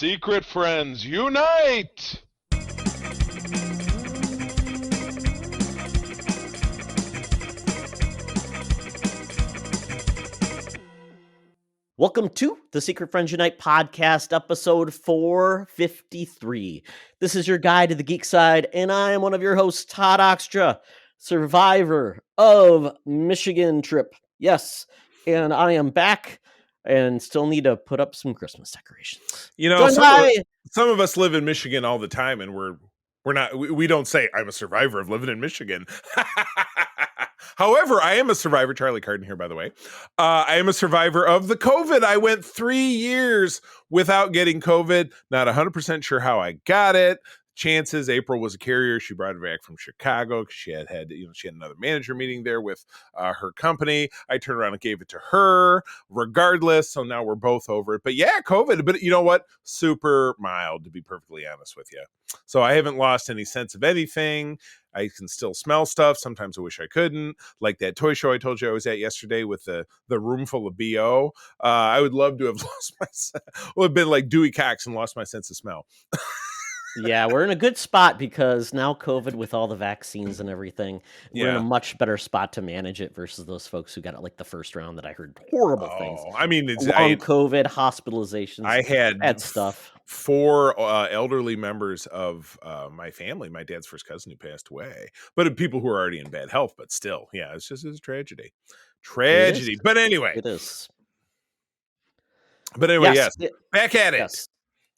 Secret friends, unite! Welcome to the Secret Friends Unite podcast, episode 453. This is your guide to the geek side, and I am one of your hosts, Todd Oxtra, survivor of Michigan trip. Yes, and I am back and still need to put up some Christmas decorations. You know, some of us live in Michigan all the time, and we don't say I'm a survivor of living in Michigan. However, I am a survivor. Charlie Carden here, by the way. I am a survivor of the COVID. I went 3 years without getting COVID. Not 100% sure how I got it. Chances. April was a carrier. She brought it back from Chicago because she had another manager meeting there with her company. I turned around and gave it to her regardless. So now we're both over it. But yeah, COVID. But you know what? Super mild, to be perfectly honest with you. So I haven't lost any sense of anything. I can still smell stuff. Sometimes I wish I couldn't. Like that toy show I told you I was at yesterday with the room full of BO. I would love to have lost have been like Dewey Cox and lost my sense of smell. Yeah, we're in a good spot because now COVID, with all the vaccines and everything, we're in a much better spot to manage it versus those folks who got it like the first round that I heard horrible things. I mean, COVID, hospitalizations. I had bad stuff. 4 elderly members of my family, my dad's first cousin who passed away, but people who are already in bad health, but still, yeah, it's a tragedy. But anyway. It is. But anyway, yes. Back at it.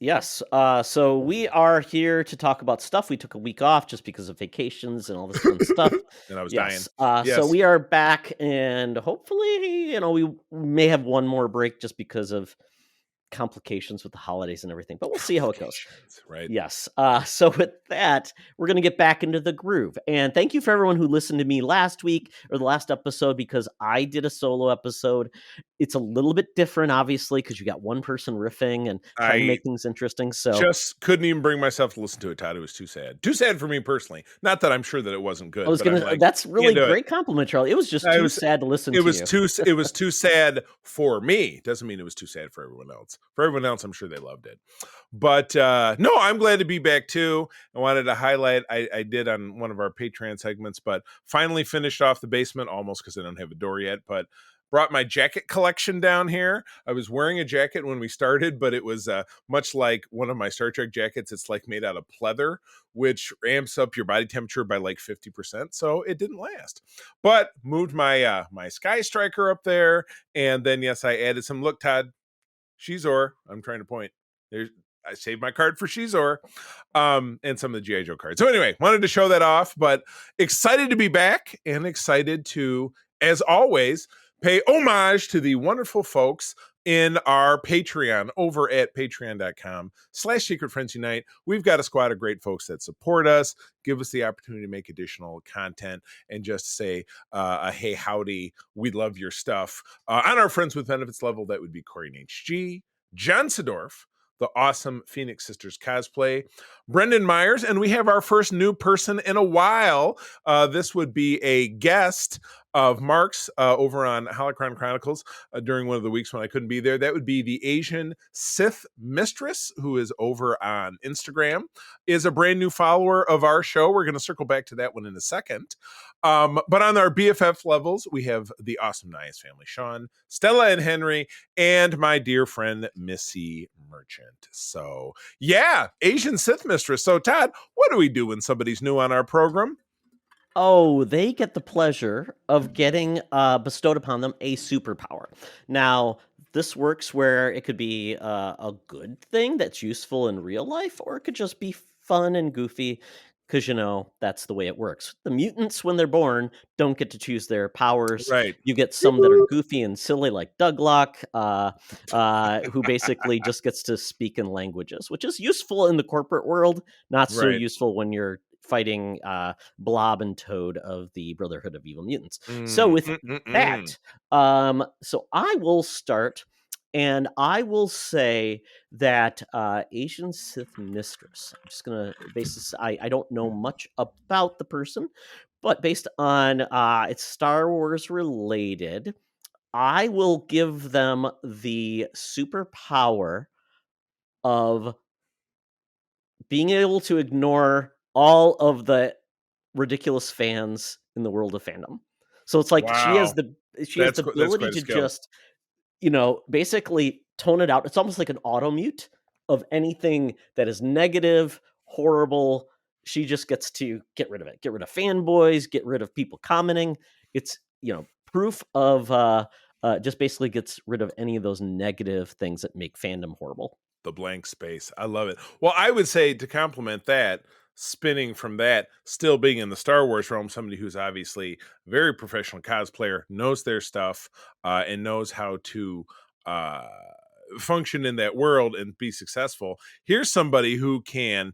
Yes. So we are here to talk about stuff. We took a week off just because of vacations and all this fun stuff. And I was dying. So we are back, and hopefully, we may have one more break just because of complications with the holidays and everything, but we'll see how it goes. Right. Yes. So with that, we're going to get back into the groove. And thank you for everyone who listened to me last week or the last episode, because I did a solo episode. It's a little bit different, obviously, because you got one person riffing and trying to make things interesting. So just couldn't even bring myself to listen to it, Todd. It was too sad. Too sad for me personally. Not that I'm sure that it wasn't good. That's really great compliment, Charlie. It was just too sad to listen to. It was too sad for me. Doesn't mean it was too sad for everyone else. For everyone else, I'm sure they loved it. But no, I'm glad to be back too. I wanted to highlight, I did on one of our Patreon segments, but finally finished off the basement almost because I don't have a door yet, but brought my jacket collection down here. I was wearing a jacket when we started, but it was much like one of my Star Trek jackets. It's like made out of pleather, which ramps up your body temperature by like 50%. So it didn't last. But moved my my Sky Striker up there. And then, yes, I added some, look, Todd, Shizor. I'm trying to point. I saved my card for Shizor, and some of the G.I. Joe cards. So anyway, wanted to show that off, but excited to be back and excited to, as always, pay homage to the wonderful folks in our Patreon over at patreon.com/Secret Friends Unite. We've got a squad of great folks that support us, give us the opportunity to make additional content, and just say, hey, howdy, we love your stuff. On our Friends with Benefits level, that would be Corey and HG, John Sedorf, the awesome Phoenix Sisters cosplay, Brendan Myers, and we have our first new person in a while. This would be a guest of Mark's over on Holocron Chronicles during one of the weeks when I couldn't be there. That would be the Asian Sith Mistress, who is over on Instagram, is a brand new follower of our show. We're going to circle back to that one in a second. But on our BFF levels, we have the awesome Nias family, Sean, Stella and Henry, and my dear friend, Missy Merchant. So yeah, Asian Sith Mistress. So Todd, what do we do when somebody's new on our program? Oh, they get the pleasure of getting bestowed upon them a superpower. Now, this works where it could be a good thing that's useful in real life, or it could just be fun and goofy, because, that's the way it works. The mutants, when they're born, don't get to choose their powers. Right. You get some that are goofy and silly, like Douglock, who basically just gets to speak in languages, which is useful in the corporate world, not so useful when you're fighting Blob and Toad of the Brotherhood of Evil Mutants. So with that, so I will start, and I will say that Asian Sith Mistress, I'm just going to base this, I don't know much about the person, but based on it's Star Wars related, I will give them the superpower of being able to ignore all of the ridiculous fans in the world of fandom. So it's like she has Wow. the That's ability quite a to skill. just, basically tone it out. It's almost like an auto mute of anything that is negative, horrible. She just gets to get rid of it. Get rid of fanboys, get rid of people commenting. It's, proof of just basically gets rid of any of those negative things that make fandom horrible. The blank space. I love it. Well, I would say, to complement that, spinning from that, still being in the Star Wars realm, somebody who's obviously a very professional cosplayer, knows their stuff, and knows how to function in that world and be successful. Here's somebody who can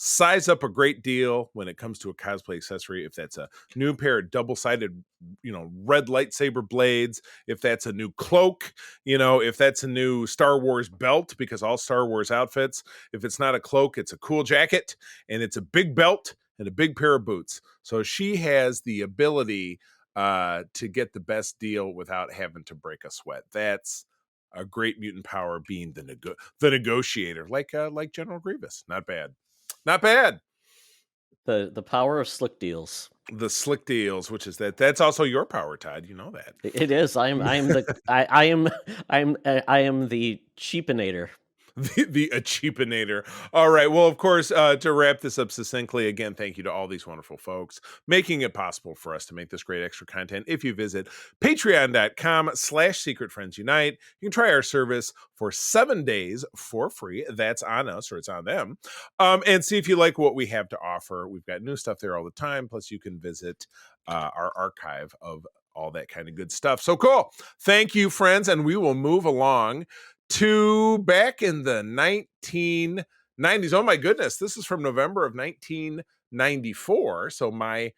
size up a great deal when it comes to a cosplay accessory. If that's a new pair of double-sided, red lightsaber blades, if that's a new cloak, if that's a new Star Wars belt, because all Star Wars outfits, if it's not a cloak, it's a cool jacket, and it's a big belt and a big pair of boots. So she has the ability to get the best deal without having to break a sweat. That's a great mutant power, being the negotiator, like General Grievous. Not bad. Not bad. The power of slick deals. The slick deals, which is that's also your power, Todd. You know that. It is. I am the cheapinator. The cheapinator. All right. Well, of course, to wrap this up succinctly, again, thank you to all these wonderful folks making it possible for us to make this great extra content. If you visit patreon.com/secretfriendsunite, you can try our service for 7 days for free. That's on us, or it's on them. And see if you like what we have to offer. We've got new stuff there all the time. Plus, you can visit our archive of all that kind of good stuff. So cool. Thank you, friends. And we will move along to back in the 1990s. Oh my goodness, this is from November of 1994. So my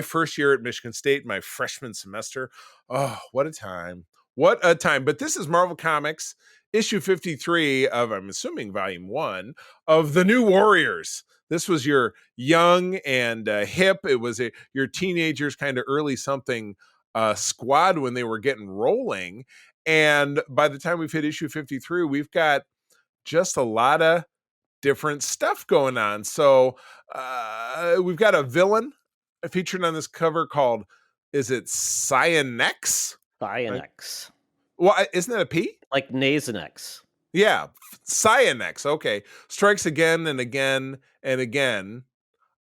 first year at Michigan State, my freshman semester. Oh, what a time. What a time. But this is Marvel Comics issue 53 of, I'm assuming, volume 1 of The New Warriors. This was your young and hip. It was your teenagers, kind of early something squad when they were getting rolling. And by the time we've hit issue 53, we've got just a lot of different stuff going on. So we've got a villain featured on this cover called, is it Cyanex? Cyanex. Well, isn't that a P? Like Nasonex. Yeah, Cyanex. Okay. Strikes again and again and again.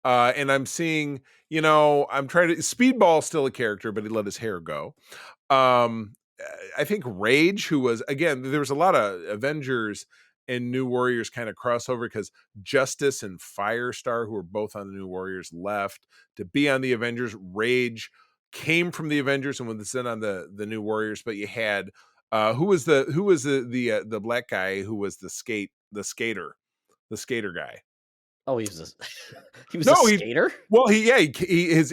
And I'm seeing, I'm trying to, Speedball's still a character, but he let his hair go. I think Rage, who was, again, there was a lot of Avengers and New Warriors kind of crossover, because Justice and Firestar, who were both on the New Warriors, left to be on the Avengers. Rage came from the Avengers and was then on the New Warriors. But you had who was the black guy who was the skater guy. Oh, he was a skater. He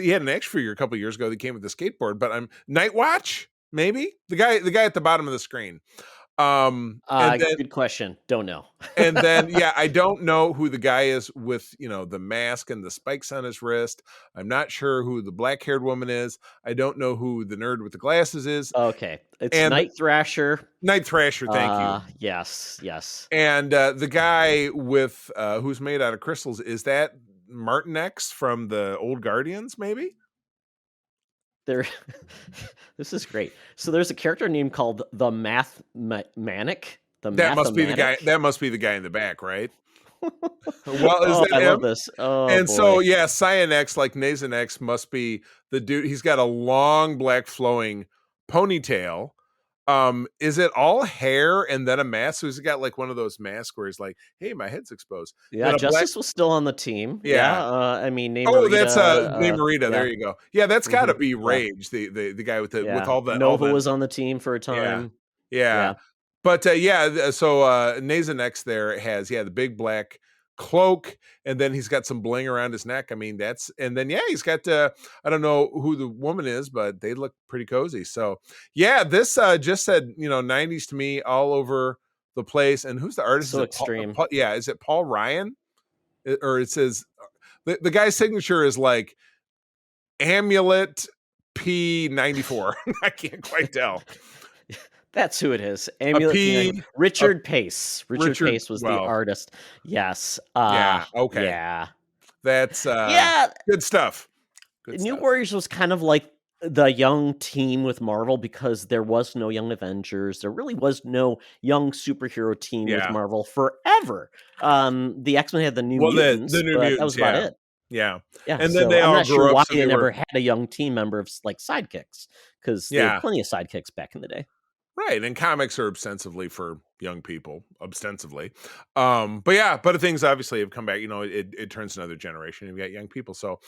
had an action figure a couple years ago that came with the skateboard. But I'm Nightwatch. Maybe the guy at the bottom of the screen. Good question. Don't know. And then, I don't know who the guy is with, the mask and the spikes on his wrist. I'm not sure who the black-haired woman is. I don't know who the nerd with the glasses is. Okay. It's Night Thrasher. Night Thrasher, thank you. Yes. And the guy with who's made out of crystals, is that Martin X from the old Guardians, maybe? This is great. So there's a character named called the Manic. That must be the guy. That must be the guy in the back, right? Well, I love this. Oh, and boy. So Cyanex, like Nasonex, must be the dude. He's got a long black flowing ponytail. Is it all hair and then a mask? So he's got like one of those masks where he's like, "Hey, my head's exposed." Yeah, Justice was still on the team. I mean, that's Namorita. There you go. Yeah, that's got to be Rage, the guy with with all the Nova was on the team for a time. Yeah. But so Nasonex there has the big black cloak, and then he's got some bling around his neck. I mean, he's got I don't know who the woman is, but they look pretty cozy. So this just said 90s to me all over the place. And who's the artist? So extreme. Is it Paul Ryan? Or it says the guy's signature is like Amulet P94. I can't quite tell. That's who it is. A Amulet Fiend. P, a Richard Pace. Richard Pace was the well, artist. Yes. yeah, okay. Yeah. That's Yeah. good stuff. Good New stuff. Warriors was kind of like the young team with Marvel because there was no Young Avengers. There really was no young superhero team with Yeah. Marvel forever. The X-Men had the New Well, Mutants, the New but that Mutants, was about yeah. it. Yeah. Yeah, And then so they I'm all not sure grew why up, so they they never were had a young team member of like sidekicks, because they had yeah. plenty of sidekicks back in the day. Right, and comics are ostensibly for young people, ostensibly. But things obviously have come back. You know, it turns another generation. You've got young people. So,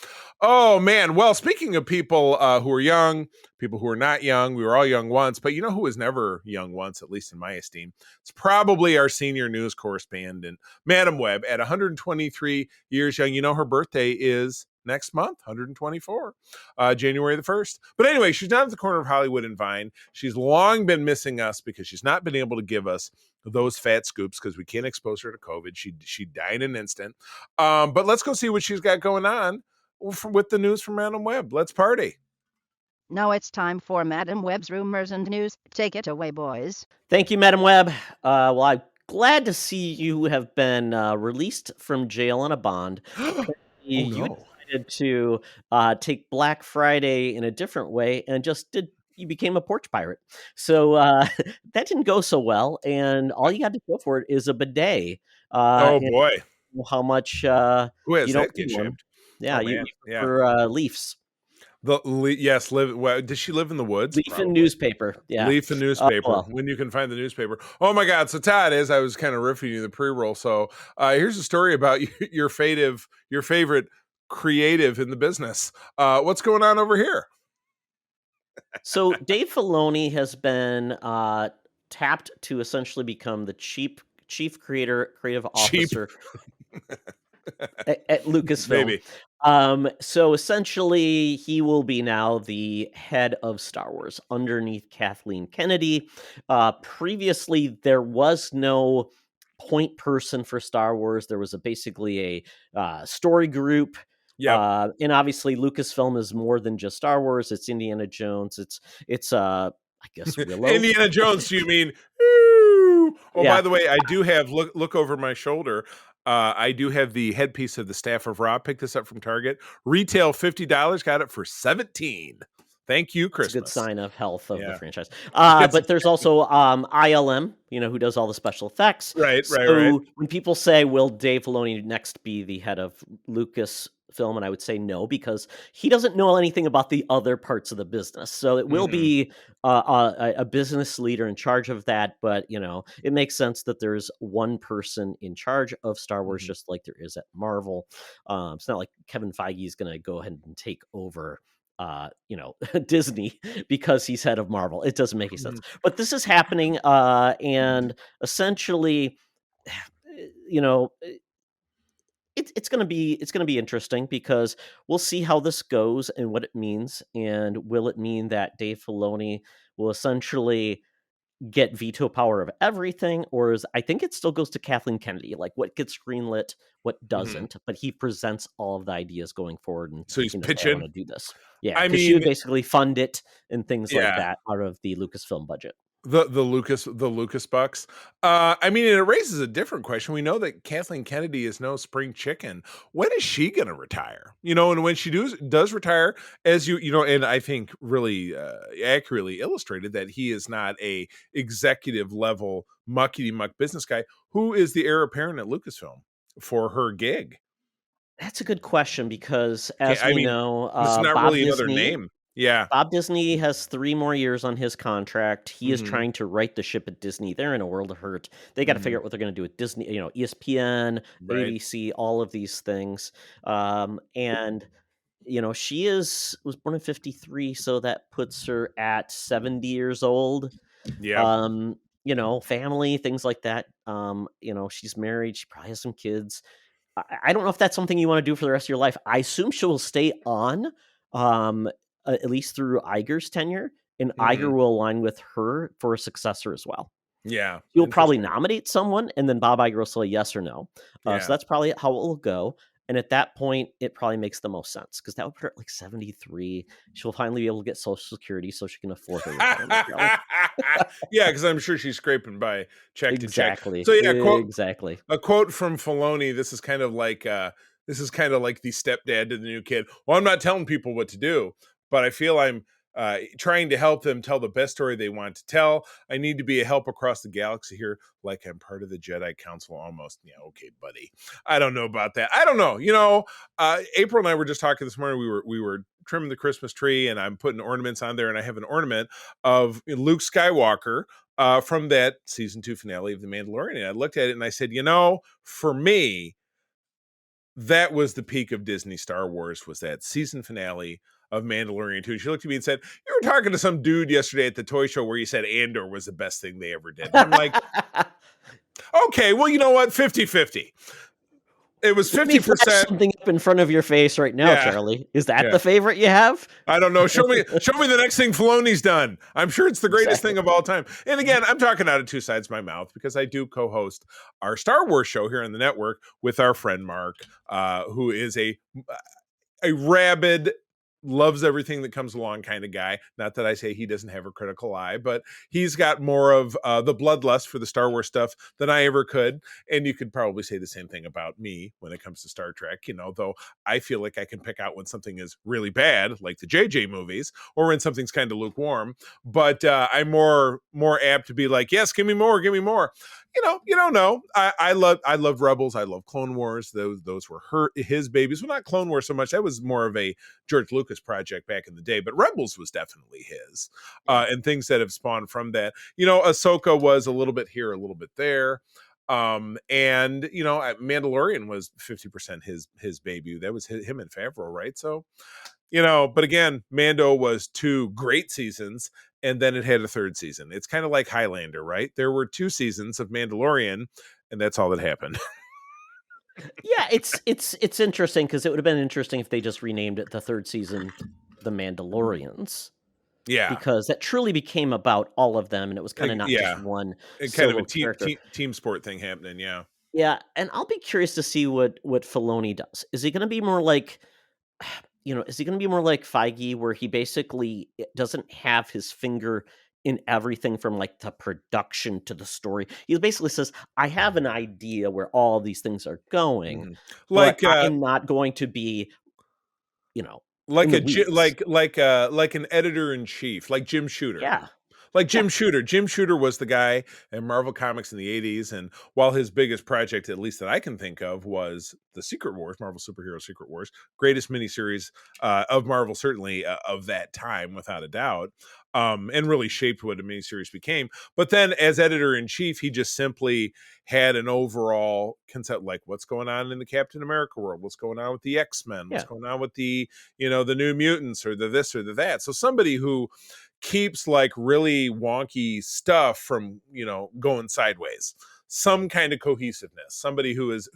oh man. Well, speaking of people who are young, people who are not young, we were all young once. But you know who was never young once, at least in my esteem? It's probably our senior news correspondent, Madam Webb, at 123 years young. You know, her birthday is next month, 124, January the 1st. But anyway, she's down at the corner of Hollywood and Vine. She's long been missing us because she's not been able to give us those fat scoops because we can't expose her to COVID. She died in an instant. But let's go see what she's got going on with the news from Madam Webb. Let's party. Now it's time for Madam Webb's rumors and news. Take it away, boys. Thank you, Madam Webb. Well, I'm glad to see you have been released from jail on a bond. You decided to take Black Friday in a different way and you became a porch pirate. So that didn't go so well, and all you got to show for it is a bidet. Oh boy, how much who has you that don't get need one. shipped? Yeah, Oh, you man. Yeah. for Leafs. Yes, does she live in the woods? Leaf and newspaper. Yeah. Leaf and newspaper. well. When you can find the newspaper. Oh my God. So Todd, as I was kind of riffing you the pre-roll. So here's a story about your favorite creative in the business. What's going on over here? So Dave Filoni has been tapped to essentially become the chief creative officer at Lucasfilm. Maybe. So essentially, he will be now the head of Star Wars underneath Kathleen Kennedy. Previously, there was no point person for Star Wars. There was basically a story group. Yeah. And obviously, Lucasfilm is more than just Star Wars. It's Indiana Jones. It's I guess Willow. Indiana Jones. Do you mean? Oh, Yeah. by the way, I do have look over my shoulder. I do have the headpiece of the Staff of Ra. Picked this up from Target. Retail $50. Got it for $17. Thank you, Christmas. It's a good sign of health of the franchise. Yes. But there's also ILM, who does all the special effects. Right. When people say, will Dave Filoni next be the head of Lucasfilm? And I would say no, because he doesn't know anything about the other parts of the business. So it will be a business leader in charge of that. But, it makes sense that there's one person in charge of Star Wars, just like there is at Marvel. It's not like Kevin Feige is going to go ahead and take over Disney because he's head of Marvel. It doesn't make any sense. But this is happening, and essentially, it's going to be interesting because we'll see how this goes and what it means, and will it mean that Dave Filoni will essentially get veto power of everything, or I think it still goes to Kathleen Kennedy, like what gets greenlit, what doesn't, but he presents all of the ideas going forward, and so he's I pitching. want to do this. Yeah, because she would basically fund it and things like Yeah. that out of the Lucasfilm budget. The Lucas bucks. And it raises a different question. We know that Kathleen Kennedy is no spring chicken. When is she going to retire? And when she does retire, as and I think really accurately illustrated that he is not a executive level muckety muck business guy. Who is the heir apparent at Lucasfilm for her gig? That's a good question because, as we know, it's not Bob really Disney, another name. Yeah, Bob Disney has 3 more years on his contract. He is trying to right the ship at Disney. They're in a world of hurt. They got to figure out what they're going to do with Disney, ESPN, ABC, all of these things. And she was born in 1953, so that puts her at 70 years old. Yeah. Family, things like that. She's married. She probably has some kids. I don't know if that's something you want to do for the rest of your life. I assume she will stay on, at least through Iger's tenure, and Iger will align with her for a successor as well. Yeah. You'll probably nominate someone, and then Bob Iger will say yes or no. So that's probably how it will go. And at that point, it probably makes the most sense because that would put her at like 73. She'll finally be able to get Social Security so she can afford her retirement. Yeah, because I'm sure she's scraping by check to check. Exactly. So yeah, Exactly. a quote from Filoni. This is kind of like the stepdad to the new kid. Well, I'm not telling people what to do, but I feel I'm trying to help them tell the best story they want to tell. I need to be a help across the galaxy here, like I'm part of the Jedi Council almost. Yeah, okay, buddy. I don't know about that. I don't know. April and I were just talking this morning. We were trimming the Christmas tree, and I'm putting ornaments on there, and I have an ornament of Luke Skywalker from that season 2 finale of The Mandalorian. And I looked at it and I said, for me, that was the peak of Disney Star Wars, was that season finale of Mandalorian 2. She looked at me and said, you were talking to some dude yesterday at the toy show where you said Andor was the best thing they ever did. And I'm like, okay, well, you know what? 50-50. It was 50%. Let me flash something up in front of your face right now, Charlie. Is that the favorite you have? I don't know. Show me the next thing Filoni's done. I'm sure it's the greatest thing of all time. And again, I'm talking out of two sides of my mouth because I do co-host our Star Wars show here on the network with our friend Mark, who is a rabid, loves everything that comes along kind of guy. Not that I say he doesn't have a critical eye, but he's got more of the bloodlust for the Star Wars stuff than I ever could. And you could probably say the same thing about me when it comes to Star Trek, though I feel like I can pick out when something is really bad, like the JJ movies, or when something's kind of lukewarm. But I'm more apt to be like, yes, give me more. You don't know. I love Rebels. I love Clone Wars. Those were his babies. Well, not Clone Wars so much. That was more of a George Lucas project back in the day. But Rebels was definitely his. And things that have spawned from that. Ahsoka was a little bit here, a little bit there. And Mandalorian was 50% his baby. That was him and Favreau, right? So, but again, Mando was 2 great seasons, and then it had a 3rd season. It's kind of like Highlander, right? There were 2 seasons of Mandalorian, and that's all that happened. Yeah, it's interesting because it would have been interesting if they just renamed it the 3rd season, The Mandalorians. Yeah, because that truly became about all of them, and it was kind of not just one. It's kind of a team sport thing happening. Yeah, yeah, and I'll be curious to see what Filoni does. Is he going to be more like, is he going to be more like Feige, where he basically doesn't have his finger in everything from like the production to the story? He basically says, I have an idea where all these things are going, like I'm not going to be, like an editor in chief, like Jim Shooter. Yeah. Like Jim Shooter. Jim Shooter was the guy in Marvel Comics in the 80s. And while his biggest project, at least that I can think of, was the Secret Wars, Marvel Superhero Secret Wars, greatest miniseries of Marvel, certainly of that time, without a doubt, and really shaped what a miniseries became. But then as editor-in-chief, he just simply had an overall concept, like what's going on in the Captain America world, what's going on with the X-Men, what's going on with the, the New Mutants, or the this or the that. So somebody who keeps like really wonky stuff from going sideways, some kind of cohesiveness, somebody who is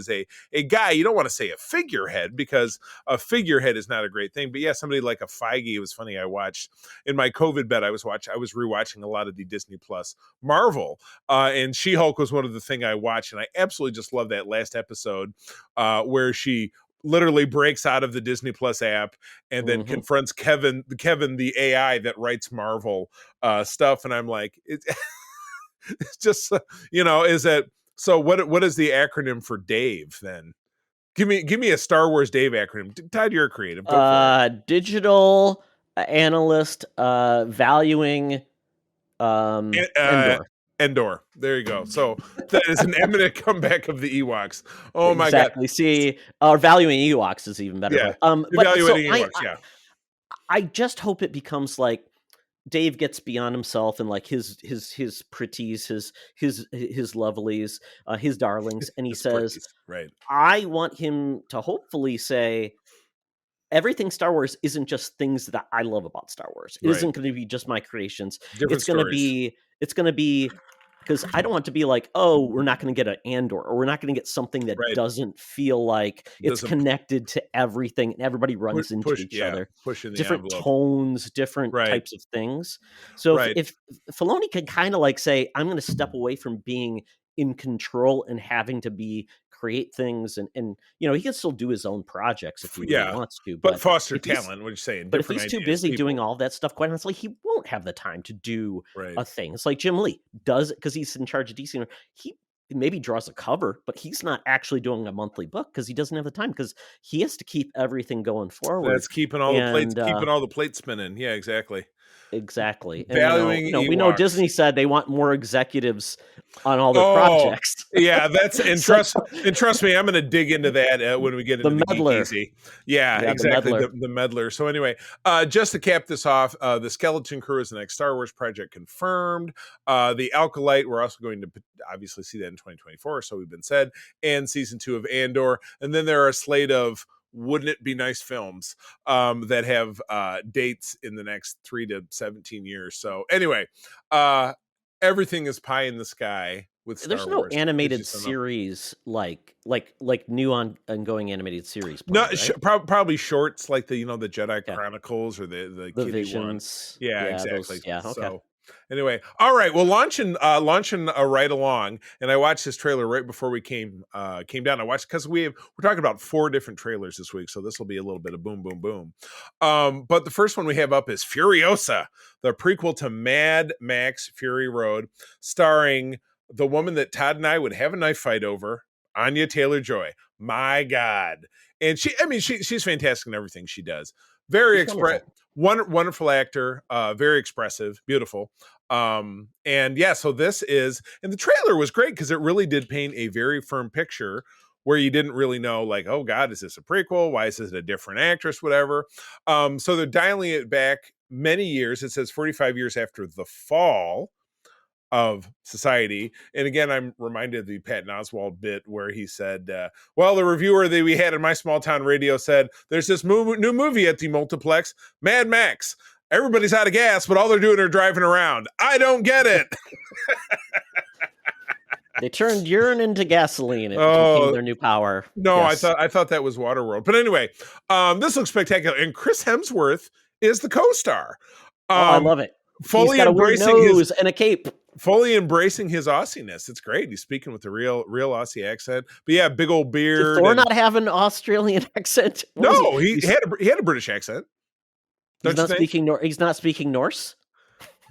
a guy. You don't want to say a figurehead, because a figurehead is not a great thing, but yeah, somebody like a Feige. It was funny, I watched in my COVID bed, I was rewatching a lot of the Disney Plus Marvel, and She-Hulk was one of the things I watched, and I absolutely just love that last episode where she literally breaks out of the Disney Plus app and then confronts Kevin, the AI that writes Marvel stuff. And I'm like, it's just, is that, so what is the acronym for Dave then? Give me a Star Wars Dave acronym. Todd, you're creative. Go for it. Digital analyst, valuing Endor. Endor. There you go. So that is an eminent comeback of the Ewoks. Oh my God. See, our valuing Ewoks is even better. Yeah. Evaluating Ewoks. I just hope it becomes like Dave gets beyond himself and like his pretties, his lovelies, his darlings, and he says, pretties. Right. I want him to hopefully say, everything Star Wars isn't just things that I love about Star Wars. It isn't going to be just my creations. It's going to be, because I don't want to be like, oh, we're not going to get an Andor, or we're not going to get something that doesn't feel like it's connected to everything and everybody runs into each other. Pushing the different envelope. Tones, different types of things. So if Filoni can kind of like say, I'm going to step away from being in control and having to be create things, and he can still do his own projects if he really Yeah. wants to. But foster if he's- talent, what you're saying, But if different he's too ideas, busy doing people. all that stuff, quite honestly, he won't have the time to do Right. a thing. It's like Jim Lee does it because he's in charge of DC. He maybe draws a cover, but he's not actually doing a monthly book because he doesn't have the time, because he has to keep everything going forward. That's keeping all the plates spinning. Yeah, exactly. Exactly. And Valuing we know Ewoks. Disney said they want more executives on all their Oh, projects. Yeah, that's and So- trust me, I'm going to dig into that when we get into the meddler. Geek Easy. Yeah, Yeah, exactly. the The meddler. So anyway, just to cap this off, the Skeleton Crew is the next Star Wars project confirmed. The Alkalite, we're also going to obviously see that in 2024, so we've been said, and season 2 of Andor, and then there are a slate of wouldn't it be nice films that have dates in the next 3 to 17 years. So anyway, everything is pie in the sky with Star There's no Wars. animated It's just series like new ongoing animated series. No, planned, right? probably shorts like the Jedi Chronicles or the kiddie Visions. one. Yeah, Yeah, exactly. those- okay. So anyway, all right. Well, launching right along, and I watched this trailer right before we came down. I watched because we're talking about 4 different trailers this week, so this will be a little bit of boom, boom, boom. But the first one we have up is Furiosa, the prequel to Mad Max Fury Road, starring the woman that Todd and I would have a knife fight over, Anya Taylor-Joy. My God. And she's fantastic in everything she does. Very wonderful actor, very expressive, beautiful. And yeah, so this is, and the trailer was great because it really did paint a very firm picture where you didn't really know, like, oh God, is this a prequel? Why is this a different actress? Whatever. So they're dialing it back many years. It says 45 years after the fall of society. And again, I'm reminded of the Patton Oswalt bit where he said, well, the reviewer that we had in my small town radio said, there's this new movie at the multiplex, Mad Max. Everybody's out of gas, but all they're doing are driving around. I don't get it. They turned urine into gasoline. It became their new power. No, Yes. I thought that was Waterworld. But anyway, this looks spectacular. And Chris Hemsworth is the co-star. I love it. Fully He's got a weird embracing nose and a cape. Fully embracing his Aussie-ness. It's great. He's speaking with a real Aussie accent. But yeah, big old beard. Did Thor not have an Australian accent? No, he had a British accent. He's not speaking Norse.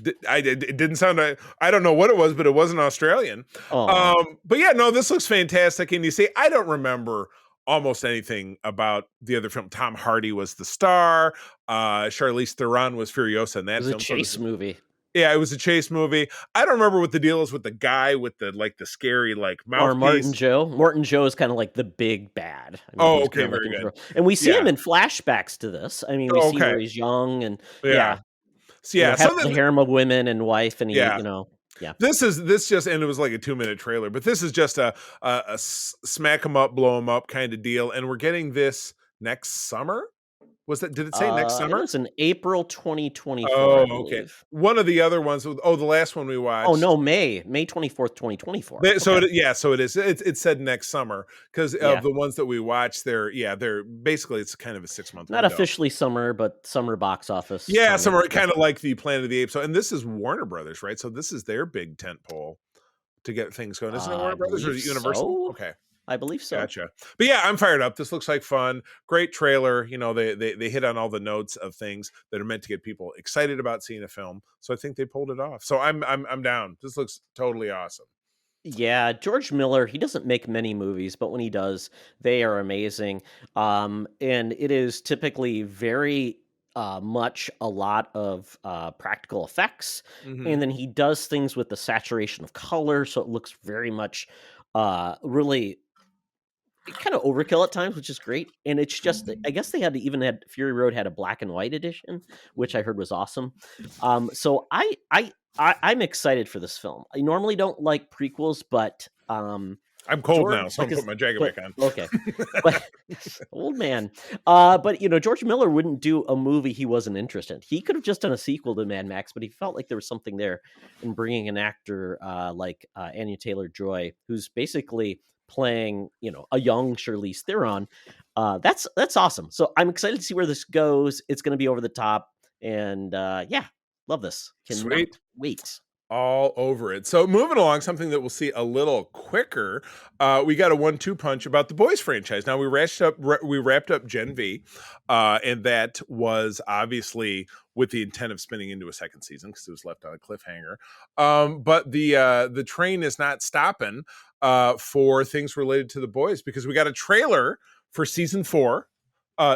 It didn't sound. I don't know what it was, but it wasn't Australian. But yeah, no, this looks fantastic. And you see, I don't remember almost anything about the other film. Tom Hardy was the star. Charlize Theron was Furiosa in that film. It was a chase movie. Yeah, it was a chase movie. I don't remember what the deal is with the guy with the scary mouthpiece. Or Martin Joe. Martin Joe is kind of like the big bad. Okay, very good. And we see him in flashbacks to this. I mean, we see where he's young and has the harem of women and wife, and This just, and it was like a 2-minute trailer, but this is just a smack 'em up, blow 'em up kind of deal, and we're getting this next summer. Did it say next summer? It was in April 2024. Oh, okay. One of the other ones. The last one we watched. Oh no, May 24th, 2024. So it is. It said next summer because of the ones that we watched. They're basically, it's kind of a 6-month. Not officially summer, but summer box office. Yeah, summer, kind of like the Planet of the Apes. So, and this is Warner Brothers, right? So this is their big tent pole to get things going. Isn't it Warner Brothers or is it Universal? So. Okay. I believe so. Gotcha. But yeah, I'm fired up. This looks like fun. Great trailer. They hit on all the notes of things that are meant to get people excited about seeing a film. So I think they pulled it off. So I'm down. This looks totally awesome. Yeah, George Miller, he doesn't make many movies, but when he does, they are amazing. And it is typically very much a lot of practical effects. Mm-hmm. And then he does things with the saturation of color. So it looks very much really kind of overkill at times, which is great. And it's just, I guess they had Fury Road had a black and white edition, which I heard was awesome. So I'm excited for this film. I normally don't like prequels, but I'm cold now, so I'm putting my jacket back on. Okay, but old man. But George Miller wouldn't do a movie he wasn't interested in. He could have just done a sequel to Mad Max, but he felt like there was something there in bringing an actor like Anya Taylor-Joy, who's basically playing a young Charlize Theron. That's awesome. So I'm excited to see where this goes. It's going to be over the top, and love this. Cannot Sweet. wait. all over it. So moving along, something that we'll see a little quicker. We got a 1-2 punch about the Boys franchise. Now we wrapped up Gen V, and that was obviously with the intent of spinning into a second season because it was left on a cliffhanger. But the train is not stopping for things related to the Boys because we got a trailer for season 4.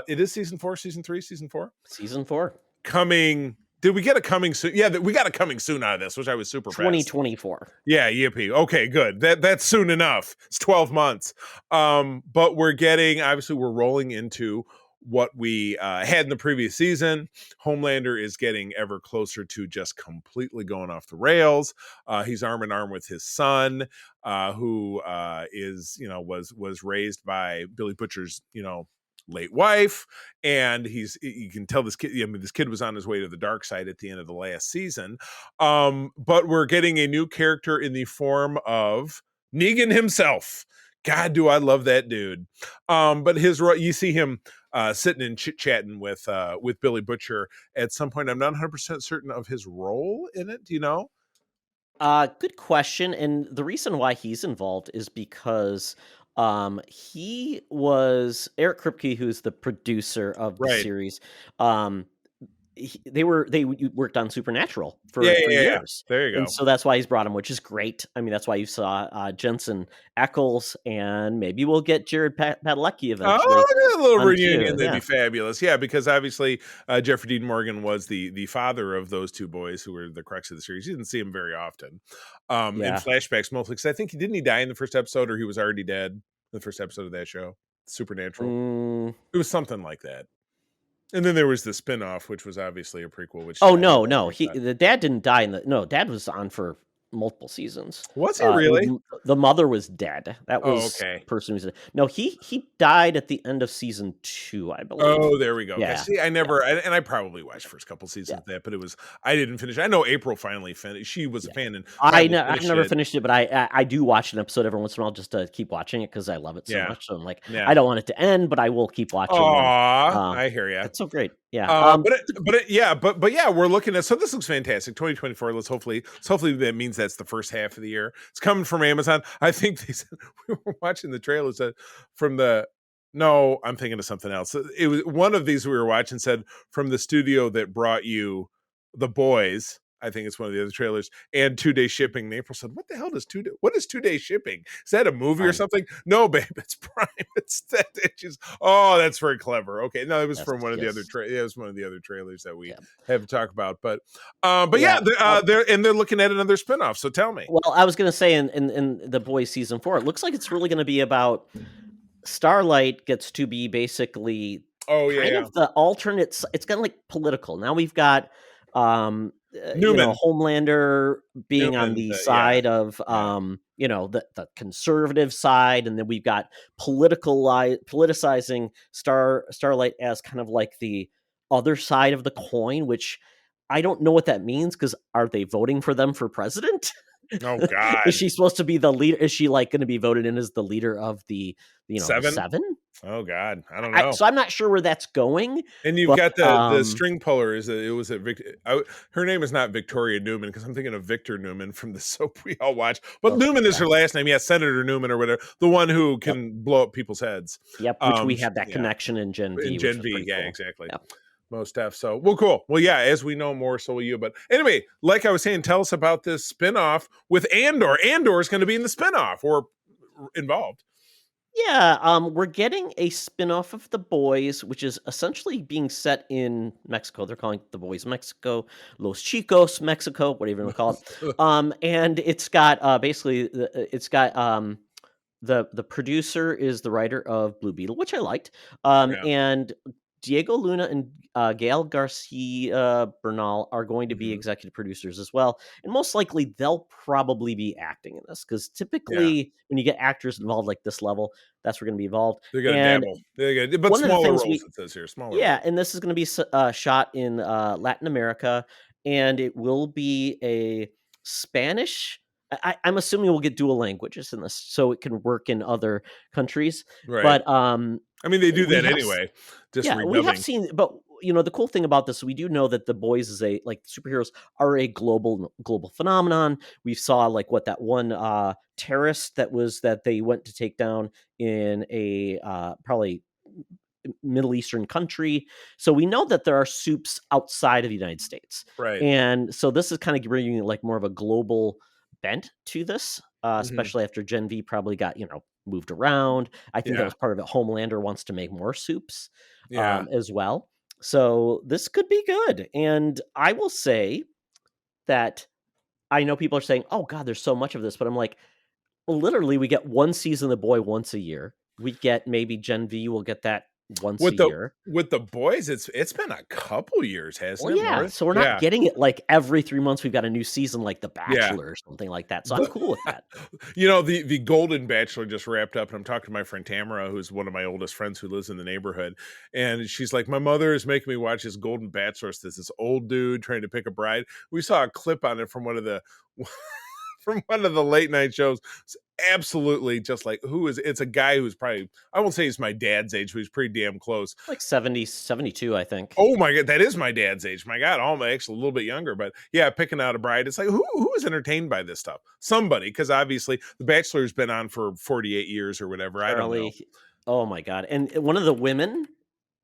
It is season 4, season 3, season 4? Season 4. Coming. Did we get a coming soon? Yeah, we got a coming soon out of this, which I was super 2024. Yeah, yippee. Okay, good. That's soon enough. It's 12 months. But we're rolling into what we had in the previous season. Homelander is getting ever closer to just completely going off the rails. He's arm in arm with his son, who was raised by Billy Butcher's, late wife, and you can tell this kid was on his way to the dark side at the end of the last season. But we're getting a new character in the form of Negan himself. God, do I love that dude. But you see him sitting and chit-chatting with Billy Butcher at some point. I'm not 100% certain of his role in it. Do you know? Good question. And the reason why he's involved is because he was Eric Kripke, who's the producer of the series. They worked on Supernatural for years. There you go. And so that's why he's brought him, which is great. I mean, that's why you saw Jensen Ackles, and maybe we'll get Jared Padalecki eventually. Oh, a little reunion. That'd be fabulous. Yeah, because obviously Jeffrey Dean Morgan was the father of those two boys who were the crux of the series. You didn't see him very often in flashbacks, mostly because I think didn't he die in the first episode, or he was already dead in the first episode of that show, Supernatural? It was something like that. And then there was the spinoff, which was obviously a prequel. Which no, the dad didn't die dad was on for multiple seasons. Was he really? The mother was dead. That was the person who's no. He died at the end of season 2, I believe. Oh, there we go. Yeah. See, I probably watched the first couple seasons of that, but I didn't finish. I know April finally finished. She was a fan, and I've never finished it, but I do watch an episode every once in a while just to keep watching it because I love it so much. So I'm like, I don't want it to end, but I will keep watching. I hear you. It's so great. Yeah. But we're looking at, so this looks fantastic. 2024. Hopefully that means that's the first half of the year. It's coming from Amazon. I think they said, we were watching the trailers I'm thinking of something else. It was one of these we were watching said from the studio that brought you The Boys. I think it's one of the other trailers, and 2-day shipping. And April said, what the hell what is 2-day shipping? Is that a movie or something? No, babe, it's Prime. It's that. That's very clever. Okay. No, it was from one of the other it was one of the other trailers that we have to talk about. But they're looking at another spinoff. So tell me. Well, I was gonna say in The Boys season 4, it looks like it's really gonna be about Starlight gets to be basically kind of the alternate. It's kind of like political. Now we've got Homelander being on the side of the conservative side, and then we've got politicizing Starlight as kind of like the other side of the coin, which I don't know what that means, because are they voting for them for president? Oh God! Is she supposed to be the leader? Is she like going to be voted in as the leader of the seven? Oh God, I don't know. So I'm not sure where that's going. And you've got the string puller. Her name is not Victoria Newman, because I'm thinking of Victor Newman from the soap we all watch. But Newman is her last name. Yeah, Senator Newman or whatever, the one who can blow up people's heads. Yep, which we have that connection in Gen V. In Gen V, cool. Exactly. Yep. Most stuff. So, well, cool. Well, yeah, as we know more, so will you. But anyway, like I was saying, tell us about this spinoff with Andor. Andor is going to be in the spinoff or involved. Yeah, we're getting a spinoff of The Boys, which is essentially being set in Mexico. They're calling it The Boys Mexico, Los Chicos Mexico, whatever you want to call it. And it's got the producer is the writer of Blue Beetle, which I liked. And Diego Luna and Gael Garcia Bernal are going to be executive producers as well. And most likely they'll probably be acting in this, because typically when you get actors involved like this level, that's where going to be involved. They're going to dabble. But smaller roles, it says here. Smaller roles. And this is going to be shot in Latin America, and it will be a Spanish. I'm assuming we'll get dual languages in this, so it can work in other countries. Right. But I mean, they do that anyway. We have seen, but the cool thing about this, we do know that The Boys is superheroes are a global phenomenon. We saw like what that one terrorist that they went to take down in a probably Middle Eastern country. So we know that there are soups outside of the United States. Right. And so this is kind of bringing like more of a global bent to this, especially after Gen V probably got, moved around. I think that was part of it. Homelander wants to make more soups as well. So this could be good. And I will say that I know people are saying, oh God, there's so much of this, but I'm like, literally we get one season of The Boy once a year. We get maybe Gen V will get that once a year. With The Boys, it's been a couple years, hasn't it? Yeah, so we're not getting it like every 3 months we've got a new season like The Bachelor or something like that. So I'm cool with that. The Golden Bachelor just wrapped up, and I'm talking to my friend Tamara, who's one of my oldest friends who lives in the neighborhood, and she's like, my mother is making me watch this Golden Bachelor. There's this old dude trying to pick a bride. We saw a clip on it from one of the from one of the late night shows. It's absolutely just like, it's a guy who's probably, I won't say he's my dad's age, but he's pretty damn close. Like 70, 72, I think. Oh my God, that is my dad's age. My God, actually a little bit younger, but yeah, picking out a bride. It's like, who is entertained by this stuff? Somebody, because obviously The Bachelor's been on for 48 years or whatever. I don't know. Oh my God. And one of the women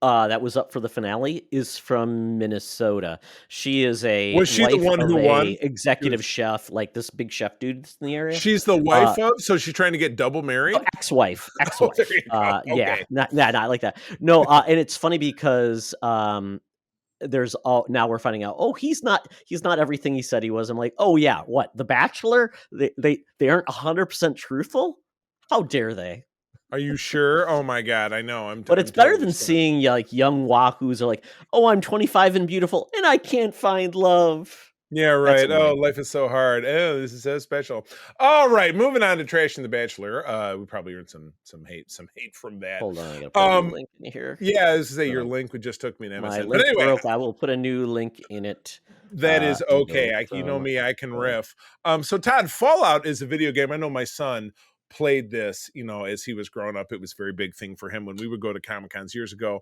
that was up for the finale is from Minnesota. She is Was she the one who won? Executive chef, like this big chef dude in the area. She's the wife of, so she's trying to get double married. Ex-wife. Okay. Yeah, not like that. No, and it's funny because now we're finding out. Oh, he's not everything he said he was. I'm like, oh yeah, what? The Bachelor? They aren't 100% truthful. How dare they? Are you sure? Oh my God, I know. But it's better than seeing like young wahoos are like, oh, I'm 25 and beautiful and I can't find love. Yeah, right. Oh, life is so hard. Oh, this is so special. All right, moving on to trashing The Bachelor. We probably earned some hate from that. Hold on, I gotta put a new link in here. Yeah, I was to say your link just took me to MSN. My link broke. I will put a new link in it. That is okay. You know me, I can riff. So Todd, Fallout is a video game. I know my son played this, as he was growing up. It was a very big thing for him when we would go to Comic-Cons years ago.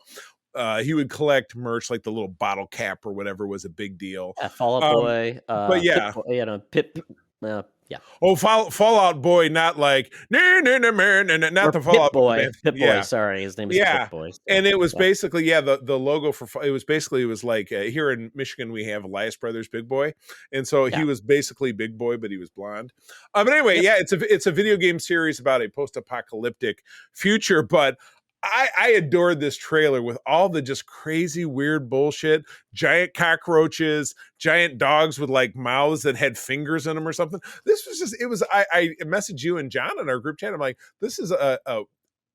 He would collect merch, like the little bottle cap or whatever was a big deal. Fallout Boy. But yeah. Pip. Yeah. Oh, Fallout Boy, not like not the Fallout Boy. Pip Boy, sorry, his name is Pip Boy. So, and it was basically the logo for it was like here in Michigan we have Elias Brothers Big Boy, and so he was basically Big Boy, but he was blonde. But anyway, it's a video game series about a post-apocalyptic future, but I adored this trailer with all the just crazy, weird bullshit, giant cockroaches, giant dogs with like mouths that had fingers in them or something. This was just, I messaged you and John in our group chat. I'm like, this is a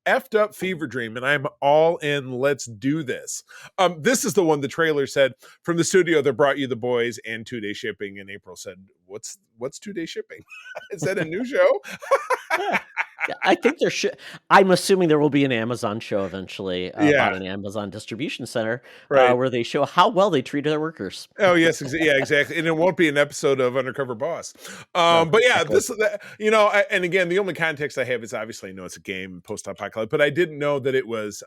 effed up fever dream and I'm all in. Let's do this. This is the one the trailer said from the studio that brought you The Boys and 2-day shipping. And April said, what's 2-day shipping? Is that a new show? I think there should. I'm assuming there will be an Amazon show eventually about an Amazon distribution center where they show how well they treat their workers. Oh yes, exactly. And it won't be an episode of Undercover Boss. But yeah, exactly. And again, the only context I have is obviously I know it's a game, post-apocalypse, but I didn't know that it was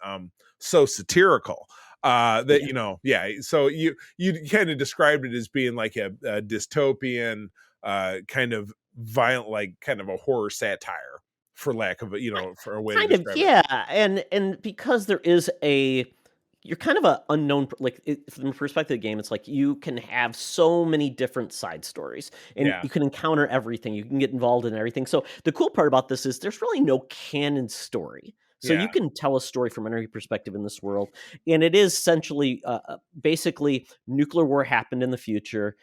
so satirical. So you kind of described it as being like a dystopian kind of violent, like kind of a horror satire. For lack of for a way to describe it. And because there is you're kind of a unknown, like from the perspective of the game, it's like you can have so many different side stories and you can encounter everything. You can get involved in everything. So the cool part about this is there's really no canon story. So you can tell a story from every perspective in this world. And it is essentially, basically nuclear war happened in the future.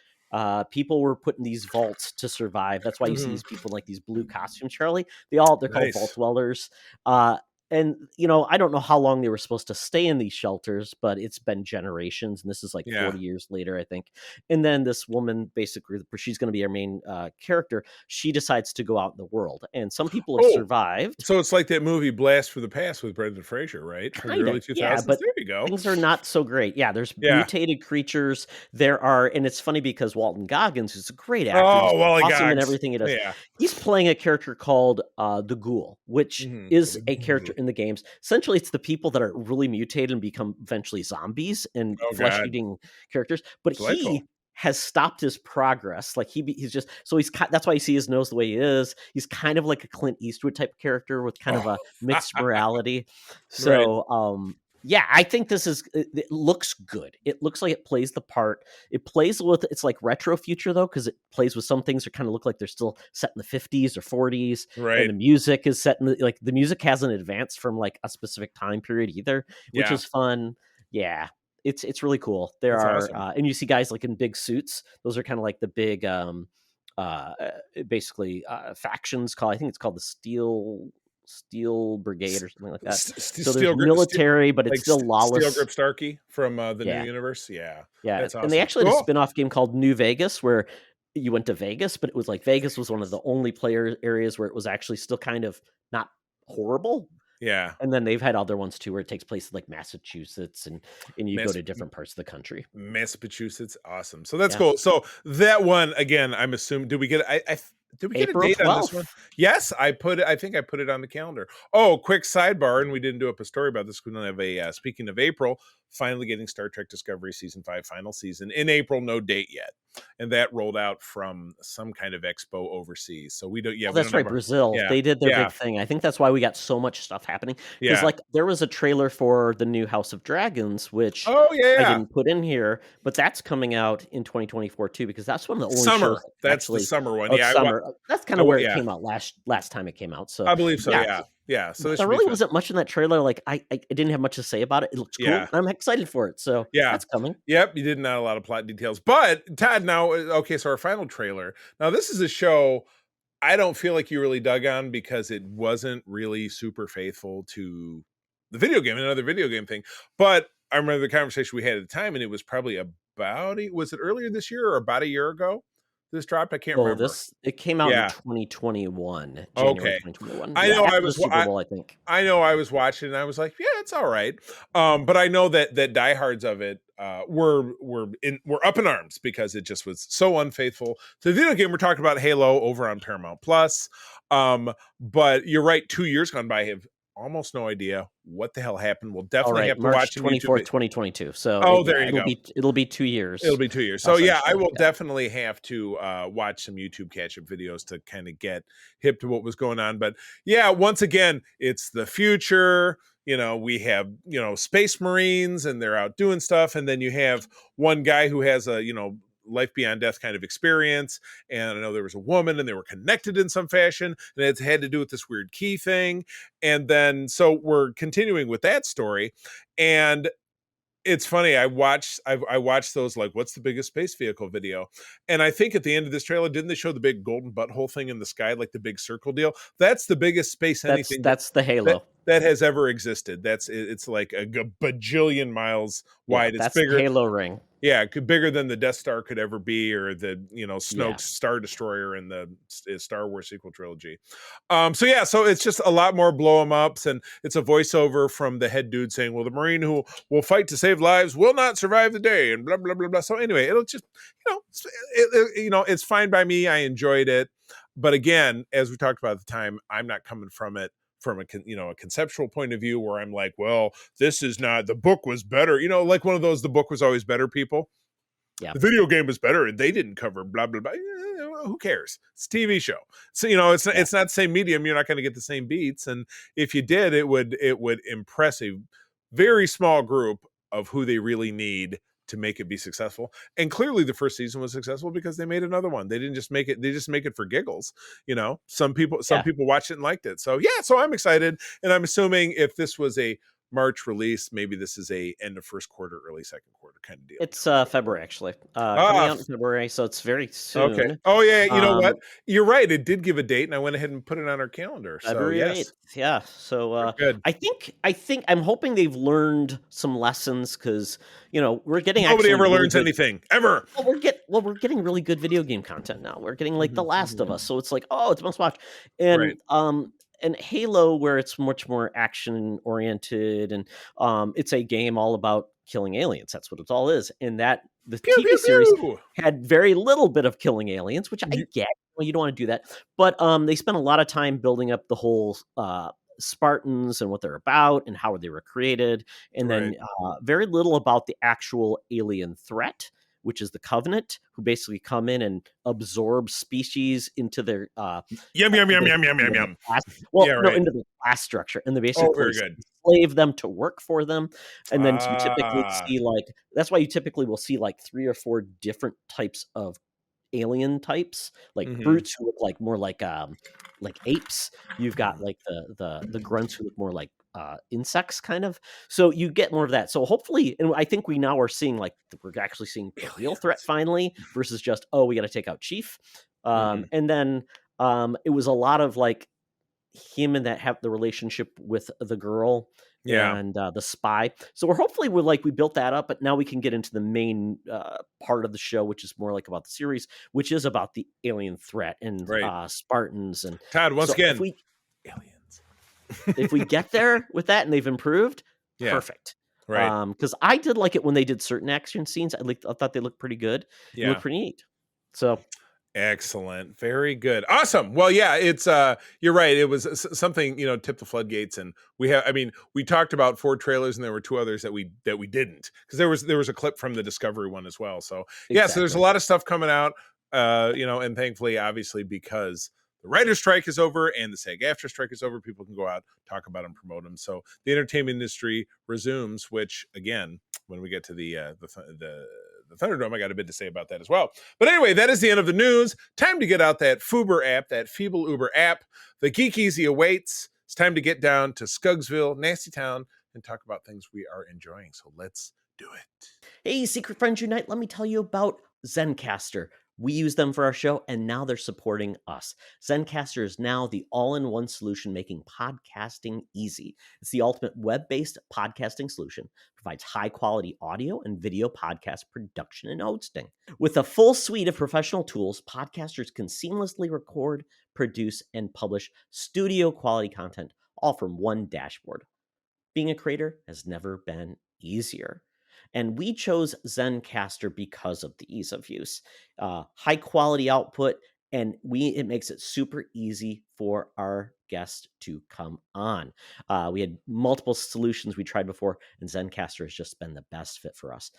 People were put in these vaults to survive. That's why you see these people in like these blue costumes, Charlie. They're called vault dwellers. And, I don't know how long they were supposed to stay in these shelters, but it's been generations. And this is like 40 years later, I think. And then this woman, basically, she's going to be our main character. She decides to go out in the world. And some people have survived. So it's like that movie Blast from the Past with Brendan Fraser, right? From the early 2000s. Yeah, but there you go. Things are not so great. Yeah, there's mutated creatures. And it's funny because Walton Goggins is a great actor. Oh, Wally awesome in everything he does. Yeah. He's playing a character called the Ghoul, which is a character in the games. Essentially, it's the people that are really mutated and become eventually zombies and Oh God, flesh-eating characters. But delightful. he has stopped his progress. Like he's just so that's why you see his nose the way he is. He's kind of like a Clint Eastwood type character with kind of a mixed morality. Right. So yeah, I think this is it looks good. It looks like it plays the part. It plays with it's like retro future though, because it plays with some things that kind of look like they're still set in the 50s or 40s. Right. And the music is set in the music hasn't advanced from like a specific time period either, which is fun. Yeah. It's really cool. There That's are awesome. and you see guys like in big suits. Those are kind of like the big basically factions called, I think it's called the Steel Brigade or something like that. So there's military, but it's like still lawless. Steel Grip Starkey from the new universe. Yeah. That's awesome. And they actually had a spin-off game called New Vegas where you went to Vegas, but it was like Vegas was one of the only player areas where it was actually still kind of not horrible. Yeah. And then they've had other ones too where it takes place in like Massachusetts and you go to different parts of the country. Massachusetts, awesome. So that's cool. So that one again, I'm assuming. Did we get? Did we get April a date 12th. on this one? Yes, I think I put it on the calendar. Oh, quick sidebar, and we didn't do up a story about this. We don't have a. Speaking of April, finally getting Star Trek Discovery season 5 final season in April. No date yet, and that rolled out from some kind of expo overseas. So we don't. Yeah, that's right. Brazil. Yeah, they did their big thing. I think that's why we got so much stuff happening. Because like there was a trailer for the new House of Dragons, which I didn't put in here, but that's coming out in 2024 too. Because that's one of the only summer. shows That's the summer one. Summer. That's kind of where it came out last time it came out. So I believe so. Yeah. So there really wasn't much in that trailer. Like I didn't have much to say about it. It looks cool. Yeah. I'm excited for it. So that's coming. Yep. You didn't have a lot of plot details, but Todd, now, okay. So our final trailer, now this is a show I don't feel like you really dug on because it wasn't really super faithful to the video game, another video game thing. But I remember the conversation we had at the time, and it was probably was it earlier this year or about a year ago? This dropped. I can't remember. It came out in 2021. Okay, 2021. I know. I was Super Bowl, I think. I know. I was watching, and I was like, "Yeah, it's all right." But I know that diehards of it were up in arms because it just was so unfaithful to the video game. We're talking about Halo over on Paramount Plus. But you're right. 2 years gone by. I have almost no idea what the hell happened. We'll definitely have to March watch 24th, 2022. So there you go. It'll be 2 years. It'll be 2 years. So yeah, I will definitely have to watch some YouTube catch-up videos to kind of get hip to what was going on. But yeah, once again, it's the future. We have, Space Marines and they're out doing stuff. And then you have one guy who has a, life beyond death kind of experience. And I know there was a woman and they were connected in some fashion, and it had to do with this weird key thing. And then, so we're continuing with that story. And it's funny. I watched those, like, what's the biggest space vehicle video? And I think at the end of this trailer, didn't they show the big golden butthole thing in the sky, like the big circle deal? That's the biggest space anything. That's the Halo that has ever existed. It's like a bajillion miles wide. It's bigger. The Halo ring. Yeah, bigger than the Death Star could ever be, or the Snoke's Star Destroyer in the Star Wars sequel trilogy. So it's just a lot more blow 'em ups, and it's a voiceover from the head dude saying, "Well, the Marine who will fight to save lives will not survive the day," and blah blah blah blah. So anyway, it'll just it's fine by me. I enjoyed it, but again, as we talked about at the time, I'm not coming from it from a conceptual point of view where I'm like, well, this is not, the book was better, like one of those, the book was always better people. Yeah, the video game was better and they didn't cover blah blah blah. Who cares? It's a TV show, so it's not the same medium. You're not going to get the same beats, and if you did, it would impress a very small group of who they really need to make it be successful. And clearly the first season was successful because they made another one. They didn't just make it, they just make it for giggles. Some people watched it and liked it. So I'm excited. And I'm assuming if this was a March release, maybe this is a end of first quarter, early second quarter kind of deal. It's February actually. Coming out in February, so it's very soon. Okay. Oh yeah, you know what? You're right. It did give a date, and I went ahead and put it on our calendar. February 8th. Yeah. So good. I think I'm hoping they've learned some lessons because we're getting nobody ever learns anything ever. Well, we're getting really good video game content now. We're getting like The Last of Us, so it's like, oh, it's must watch. And and Halo, where it's much more action oriented, and it's a game all about killing aliens. That's what it all is. And that the TV series had very little bit of killing aliens, which I get. Well, you don't want to do that, but they spent a lot of time building up the whole Spartans and what they're about and how they were created, and then very little about the actual alien threat, which is the Covenant, who basically come in and absorb species into their yum. well, Yeah, no, right. into the class structure, and they Oh, basically very good. enslave them to work for them. And then you typically Ah. see that's why you typically will see 3 or 4 different types of alien types, like brutes who look more like apes. You've got like the grunts who look more like insects kind of. So you get more of that. So hopefully, and I think we now are seeing we're actually seeing the real threat finally versus just, oh, we got to take out Chief. And then it was a lot of him and that have the relationship with the girl and the spy. So we built that up, but now we can get into the main part of the show, which is more about the series, which is about the alien threat and Spartans. And Todd, once again, aliens. If we get there with that and they've improved, perfect. Right. Because I did like it when they did certain action scenes. I thought they looked pretty good. They looked pretty neat. So excellent. Very good. Awesome. Well, yeah, it's you're right. It was something, tipped the floodgates, and we talked about 4 trailers, and there were 2 others that we didn't, because there was a clip from the Discovery one as well. So so there's a lot of stuff coming out, and thankfully, obviously, because the writer's strike is over and the SAG-AFTRA strike is over, people can go out, talk about them, promote them. So the entertainment industry resumes, which again, when we get to the Thunderdome, I got a bit to say about that as well. But anyway, that is the end of the news. Time to get out that Fuber app, that feeble Uber app. The Geek Easy awaits. It's time to get down to Scuggsville, Nasty Town, and talk about things we are enjoying. So let's do it. Hey, Secret Friends Unite, let me tell you about Zencastr. We use them for our show, and now they're supporting us. Zencastr is now the all-in-one solution making podcasting easy. It's the ultimate web-based podcasting solution. Provides high-quality audio and video podcast production and hosting. With a full suite of professional tools, podcasters can seamlessly record, produce, and publish studio-quality content, all from one dashboard. Being a creator has never been easier. And we chose Zencastr because of the ease of use, high quality output, and it makes it super easy for our guests to come on. We had multiple solutions we tried before, and Zencastr has just been the best fit for us.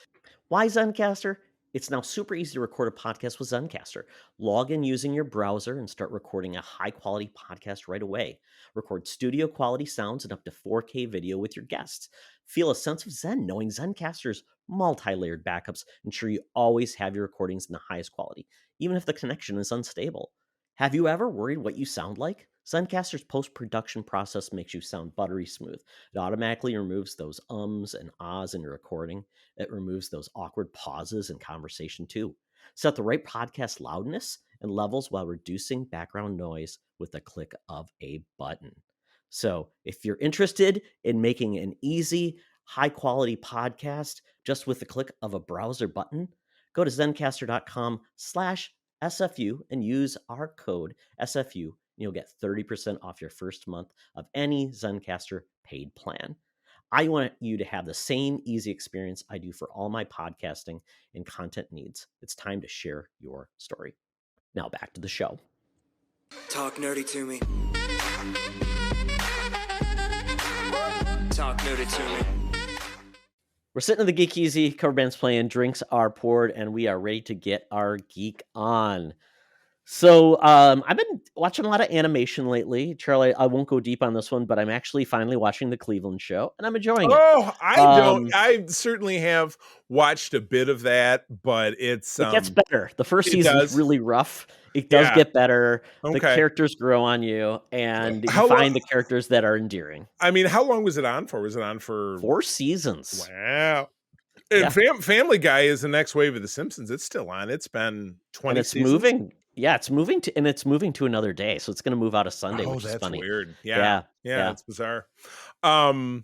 Why Zencastr? It's now super easy to record a podcast with Zencastr. Log in using your browser and start recording a high-quality podcast right away. Record studio-quality sounds and up to 4K video with your guests. Feel a sense of zen knowing Zencastr's multi-layered backups ensure you always have your recordings in the highest quality, even if the connection is unstable. Have you ever worried what you sound like? Zencastr's post-production process makes you sound buttery smooth. It automatically removes those ums and ahs in your recording. It removes those awkward pauses in conversation too. Set the right podcast loudness and levels while reducing background noise with the click of a button. So if you're interested in making an easy, high-quality podcast just with the click of a browser button, go to zencastr.com/SFU and use our code SFU. You'll get 30% off your first month of any Zencastr paid plan. I want you to have the same easy experience I do for all my podcasting and content needs. It's time to share your story. Now back to the show. Talk nerdy to me. Talk nerdy to me. We're sitting in the Geek Easy, cover band's playing, drinks are poured, and we are ready to get our geek on. So I've been watching a lot of animation lately. Charlie, I won't go deep on this one, but I'm actually finally watching the Cleveland Show, and I'm enjoying it. Oh, I certainly have watched a bit of that, but it gets better. The first season is really rough. It does get better. Okay. The characters grow on you, and you find the characters that are endearing. I mean, how long was it on for? Was it on for 4 seasons? Wow. And Family Guy is the next wave of The Simpsons. It's still on. It's been 20 and it's seasons. Moving. Yeah, it's moving to another day, so it's going to move out of Sunday, which is funny. Weird. Yeah, it's bizarre. Wow.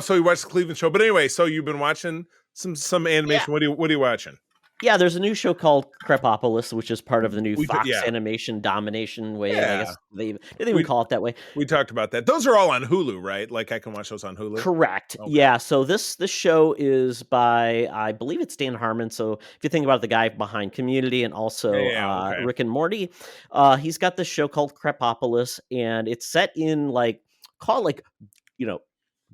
So you watched the Cleveland Show, but anyway, so you've been watching some animation. Yeah. What are you watching? Yeah, there's a new show called KraPoplis, which is part of the new Fox Animation Domination wave. I guess they didn't even call it that way. We talked about that. Those are all on Hulu, right? Like I can watch those on Hulu? Correct. Okay. Yeah, so this show is by, I believe it's Dan Harmon. So if you think about the guy behind Community and also Rick and Morty, he's got this show called KraPoplis, and it's set in like call it like,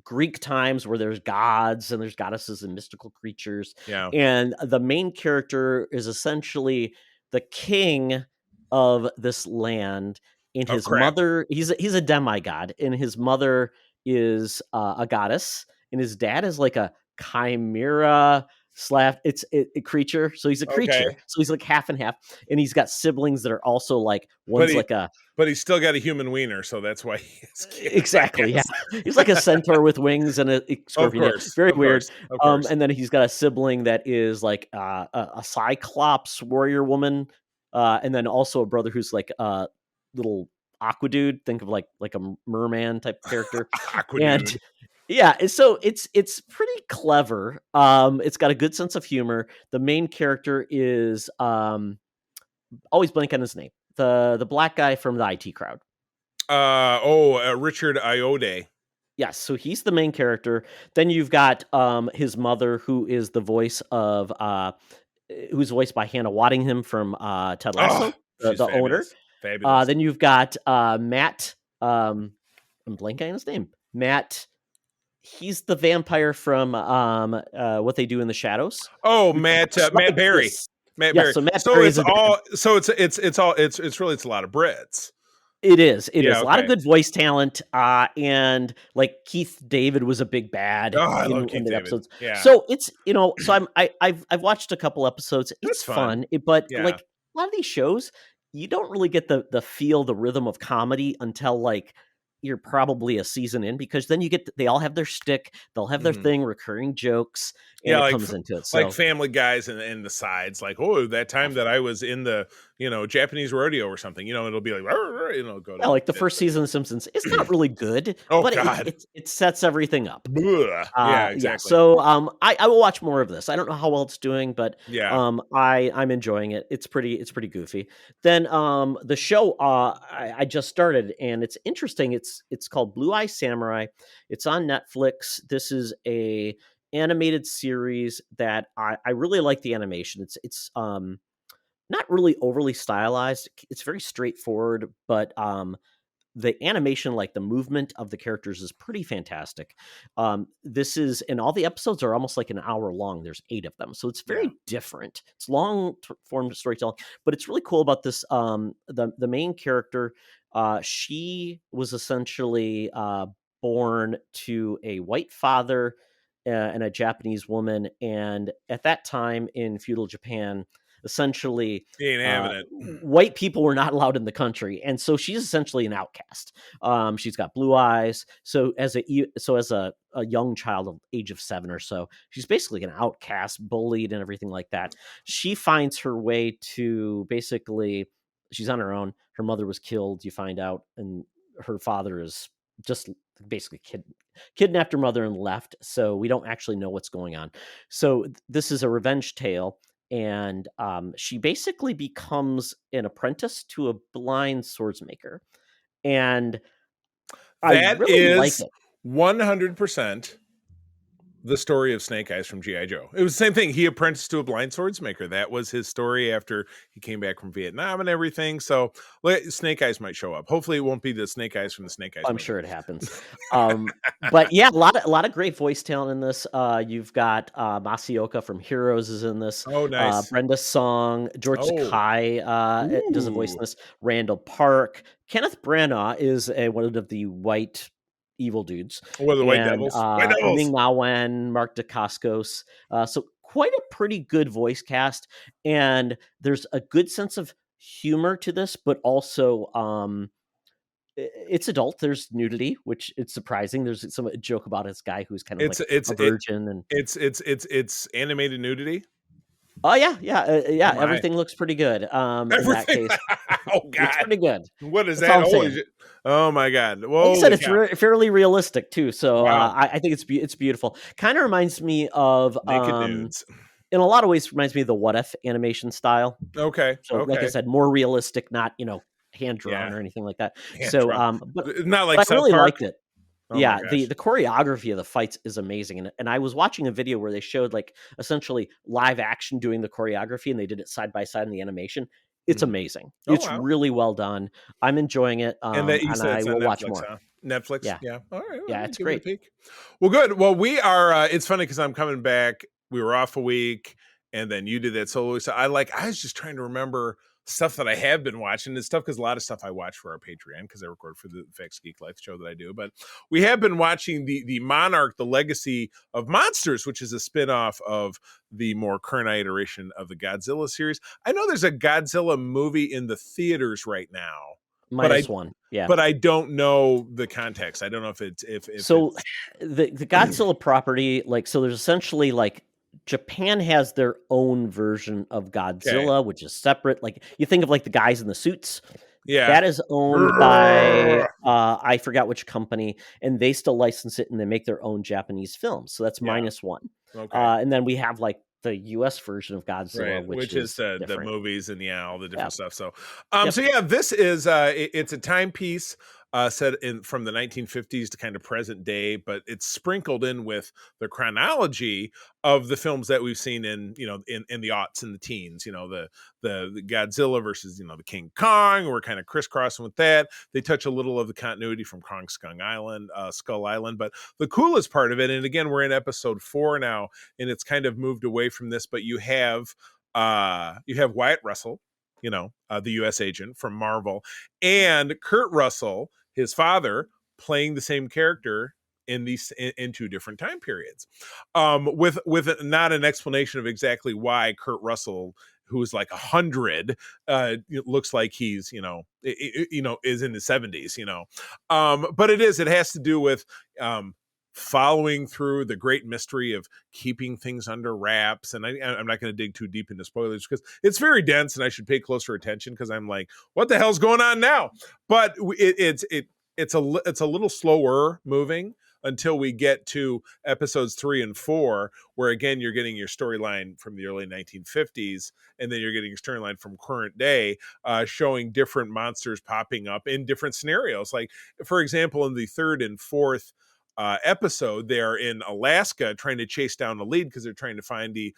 Greek times where there's gods and there's goddesses and mystical creatures. Yeah. And the main character is essentially the king of this land. And Oh, his crap. mother, he's a demigod, and his mother is a goddess, and his dad is like a chimera a creature. So he's a creature. Okay. So he's like half and half, and he's got siblings that are also like But one's like a he's still got a human wiener, so that's why he has kids, I exactly, yeah. guess. He's like a centaur with wings and a Of scorpion. Yeah, course. very Of weird. course. Of course. And then he's got a sibling that is like a cyclops warrior woman, and then also a brother who's like a little aqua dude. Think of like a merman type character. And Aquadude. yeah, so it's pretty clever. It's got a good sense of humor. The main character is always blank on his name. The black guy from the IT Crowd. Richard Iode. Yes, so he's the main character. Then you've got his mother, who is the voice of who's voiced by Hannah Waddingham from Ted Lasso, She's the owner. Fabulous. Then you've got Matt. I'm blanking on his name. Matt. He's the vampire from What They Do in the Shadows. Matt Berry. Matt Berry. So Matt So Berry it's is all. So it's a lot of Brits. It is. It Yeah, is a lot of okay. good voice talent, and like Keith David was a big bad. I love in Keith the David. episodes. Yeah. So it's so I've watched a couple episodes. It's That's fun. but Yeah. like a lot of these shows, you don't really get the feel, the rhythm of comedy until like you're probably a season in, because then they all have their shtick, they'll have their thing, recurring jokes, and it comes into it. So like Family Guys and the sides, like, that time that I was in the Japanese rodeo or something, it'll be like, go to like the first season of Simpsons, it's not really good, but God. it sets everything up. Yeah, exactly. Yeah, so I will watch more of this. I don't know how well it's doing, but Yeah. I'm enjoying it. It's pretty good. Then the show I just started, and it's interesting. It's called Blue Eye Samurai. It's on Netflix. This is a animated series that I really like the animation. It's not really overly stylized. It's very straightforward, but the animation, like the movement of the characters, is pretty fantastic. This is, and all the episodes are almost like an hour long. There's 8 of them, so it's very different. It's long form storytelling, but it's really cool about this. The main character, she was essentially born to a white father and a Japanese woman, and at that time in feudal Japan, essentially He ain't having it. white people were not allowed in the country, and so she's essentially an outcast. She's got blue eyes, so as a young child of age of 7 or so, she's basically an outcast, bullied and everything like that. She finds her way to, basically, she's on her own. Her mother was killed, you find out, and her father is just basically kidnapped her mother and left, so we don't actually know what's going on. So this is a revenge tale, and she basically becomes an apprentice to a blind swordsmaker, and I really like it. 100% the story of Snake Eyes from G.I. Joe. It was the same thing. He apprenticed to a blind swordsmaker. That was his story after he came back from Vietnam and everything. So Snake Eyes might show up. Hopefully it won't be the Snake Eyes from the Snake Eyes. I'm sure it happens. But yeah, a lot of great voice talent in this. You've got Masaoka from Heroes is in this. Oh, nice. Brenda Song, George Sakai does a voice in this. Randall Park. Kenneth Branagh is one of the white evil dudes. What are the White Devils? White Devils. Ming Na Wen, Mark Dacascos. So quite a pretty good voice cast, and there's a good sense of humor to this, but also it's adult. There's nudity, which it's surprising. There's some joke about this guy who's kind of like a virgin, and it's animated nudity. Oh yeah. Everything looks pretty good. In that case, oh God, it's pretty good. What is that? Oh my God! Well, like I said, it's fairly realistic too. So I think it's beautiful. Kind of reminds me of Naked Dudes. In a lot of ways, reminds me of the What If animation style. Okay. So like I said, more realistic, not hand drawn or anything like that. But not like I really liked it. Oh yeah, the choreography of the fights is amazing, and I was watching a video where they showed like essentially live action doing the choreography, and they did it side by side in the animation. It's amazing. Oh, It's wow. really well done. I'm enjoying it, And that you said I it's will on watch Netflix, more. huh? Netflix? Yeah. Yeah. All right. Well, Yeah, it's give it a great. peek. Well, good. Well, we are, it's funny because I'm coming back. We were off a week and then you did that solo. So I was just trying to remember stuff that I have been watching. It's tough because a lot of stuff I watch for our Patreon because I record for the Facts Geek Life show that I do. But we have been watching the Monarch, the Legacy of Monsters, which is a spinoff of the more current iteration of the Godzilla series. I know there's a Godzilla movie in the theaters right now. -1. Yeah. But I don't know the context. I don't know if it's if So it's the Godzilla property, so there's essentially Japan has their own version of Godzilla, which is separate. Like you think of the guys in the suits. yeah. That is owned by I forgot which company, and they still license it and they make their own Japanese films. So that's -1. Okay. And then we have the US version of Godzilla, which is the different. movies and all the different stuff. So Yep. so yeah, this is it's a timepiece set in from the 1950s to kind of present day, but it's sprinkled in with the chronology of the films that we've seen in in the aughts and the teens. The Godzilla versus the King Kong. We're kind of crisscrossing with that. They touch a little of the continuity from Kong Skull Island, but the coolest part of it, and again we're in episode 4 now, and it's kind of moved away from this, but you have Wyatt Russell, the U.S. agent from Marvel, and Kurt Russell, his father, playing the same character in two different time periods, with not an explanation of exactly why Kurt Russell, who is 100, looks like he's is in his 70s, but it has to do with following through the great mystery of keeping things under wraps. And I'm not going to dig too deep into spoilers because it's very dense and I should pay closer attention because I'm like, what the hell's going on now? But it's a little slower moving until we get to episodes 3 and 4, where again, you're getting your storyline from the early 1950s. And then you're getting your storyline from current day, showing different monsters popping up in different scenarios. Like, for example, in the 3rd and 4th episode, they're in Alaska trying to chase down the lead because they're trying to find the